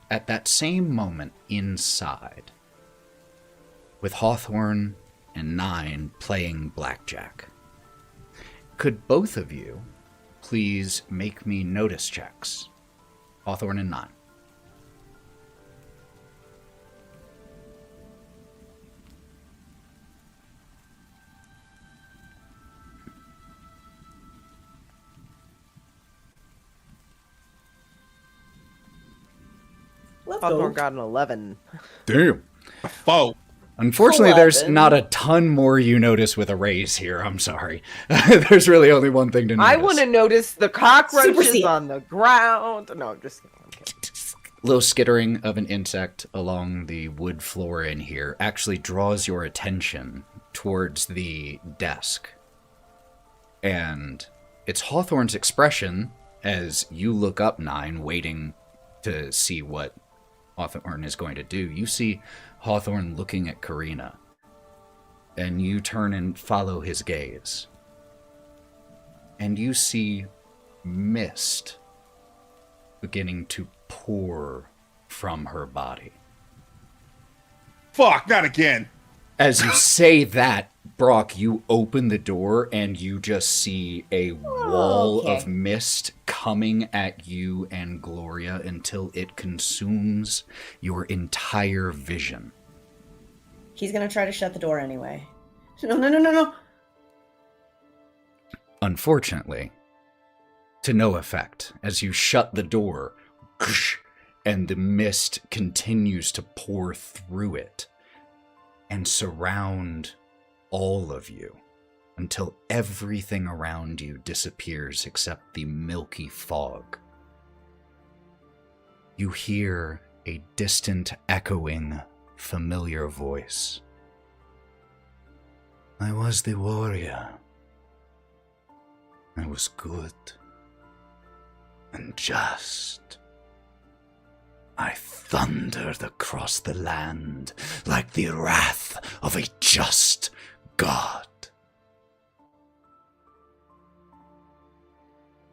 at that same moment inside, with Hawthorne and Nyne playing blackjack, could both of you please make me notice checks? Hawthorne and Nyne. Let's Hawthorne go. got an 11. Damn. Foe. Unfortunately, there's 11. not a ton more you notice with a raise here. I'm sorry. There's really only one thing to notice. I want to notice the cockroaches Supersede. on the ground. No, I'm just kidding. I'm kidding. Little skittering of an insect along the wood floor in here actually draws your attention towards the desk. And it's Hawthorne's expression as you look up, Nyne, waiting to see what Hawthorne is going to do. You see Hawthorne looking at Karina, and you turn and follow his gaze. And you see mist beginning to pour from her body. Fuck, not again. As you say that, Brawk, you open the door and you just see a wall okay. of mist coming at you and Gloria until it consumes your entire vision. He's gonna try to shut the door anyway. No. Unfortunately, to no effect, as you shut the door, and the mist continues to pour through it and surround all of you until everything around you disappears except the milky fog. You hear a distant, echoing, familiar voice. I was the warrior. I was good and just. I thundered across the land like the wrath of a just God.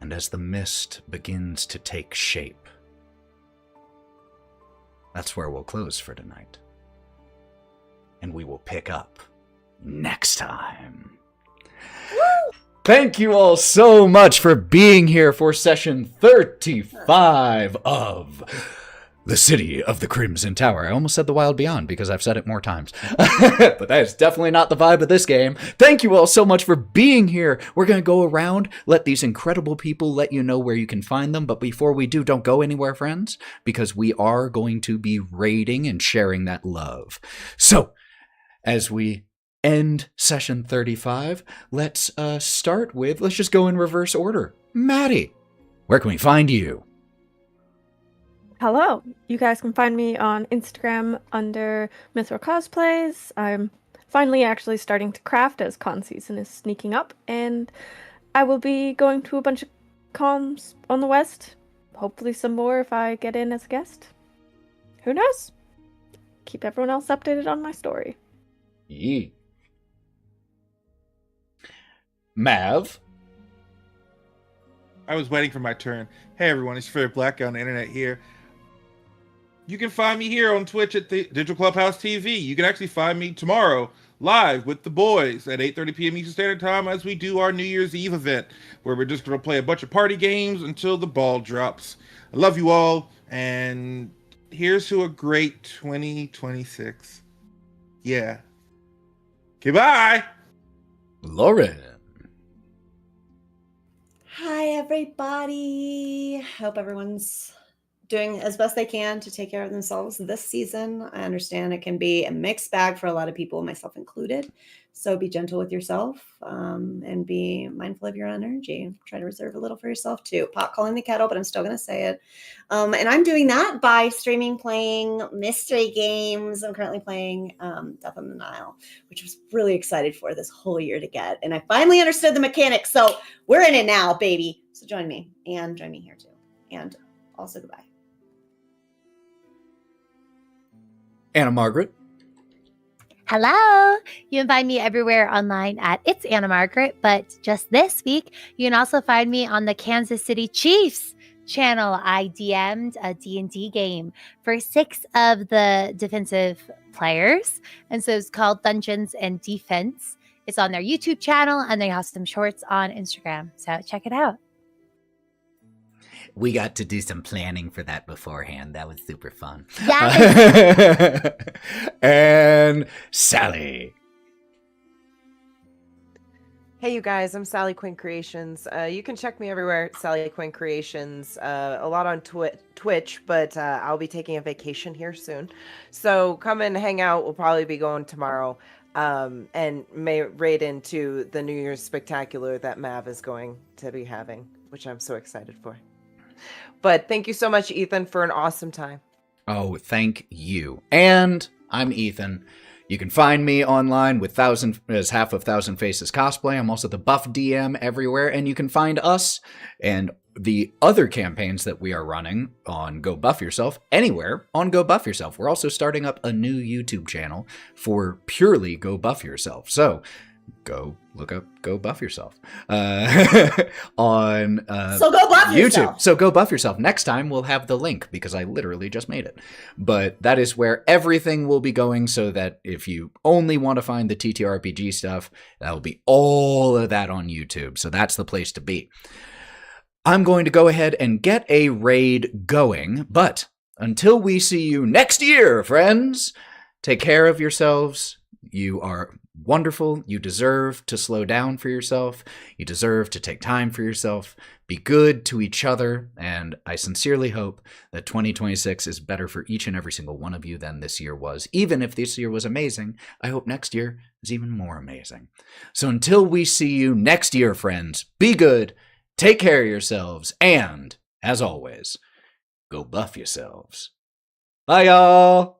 And as the mist begins to take shape, that's where we'll close for tonight. And we will pick up next time. Thank you all so much for being here for session 35 of The City of the Crimson Tower. I almost said The Wild Beyond because I've said it more times. But that is definitely not the vibe of this game. Thank you all so much for being here. We're going to go around, let these incredible people let you know where you can find them. But before we do, don't go anywhere, friends, because we are going to be raiding and sharing that love. So, as we end session 35, let's start with, let's just go in reverse order. Matty, where can we find you? Hello. You guys can find me on Instagram under Mythro Cosplays. I'm finally actually starting to craft as con season is sneaking up, and I will be going to a bunch of cons on the west. Hopefully some more if I get in as a guest. Who knows? Keep everyone else updated on my story. Yee. Mav? I was waiting for my turn. Hey everyone, it's your favorite black guy on the internet here. You can find me here on Twitch at the DigitalClubhouseTV. You can actually find me tomorrow live with the boys at 8:30 p.m. Eastern Standard Time as we do our New Year's Eve event, where we're just going to play a bunch of party games until the ball drops. I love you all, and here's to a great 2026. Yeah. Okay, bye! Lauren. Hi, everybody. Hope everyone's doing as best they can to take care of themselves this season. I understand it can be a mixed bag for a lot of people, myself included. So be gentle with yourself and be mindful of your own energy. Try to reserve a little for yourself too. Pot calling the kettle, but I'm still going to say it. And I'm doing that by streaming, playing mystery games. I'm currently playing Death on the Nile, which I was really excited for this whole year to get. And I finally understood the mechanics. So we're in it now, baby. So join me and join me here too. And also goodbye. Anna Margaret. Hello. You can find me everywhere online at It's Anna Margaret, but just this week, you can also find me on the Kansas City Chiefs channel. I DM'd a D&D game for 6 of the defensive players, and so it's called Dungeons and Defense. It's on their YouTube channel, and they have some shorts on Instagram, so check it out. We got to do some planning for that beforehand. That was super fun. Yeah. And Sally. Hey, you guys, I'm SallyQuinnCreations. You can check me everywhere at SallyQuinnCreations. A lot on Twitch, but I'll be taking a vacation here soon. So come and hang out. We'll probably be going tomorrow and may raid into the New Year's Spectacular that Mav is going to be having, which I'm so excited for. But thank you so much, Ethan, for an awesome time. Oh, thank you. And I'm Ethan. You can find me online with half of Thousand Faces Cosplay. I'm also the buff DM everywhere, and you can find us and the other campaigns that we are running on Go Buff Yourself anywhere on Go Buff Yourself. We're also starting up a new YouTube channel for purely Go Buff Yourself. So go look up Go Buff Yourself on So go buff YouTube. yourself. So go buff yourself. Next time we'll have the link because I literally just made it. But that is where everything will be going, so that if you only want to find the TTRPG stuff, that will be all of that on YouTube. So that's the place to be. I'm going to go ahead and get a raid going, but until we see you next year, friends, take care of yourselves. You are wonderful. You deserve to slow down for yourself. You deserve to take time for yourself. Be good to each other. And I sincerely hope that 2026 is better for each and every single one of you than this year was. Even if this year was amazing, I hope next year is even more amazing. So until we see you next year, friends, be good, take care of yourselves, and, as always, go buff yourselves. Bye, y'all!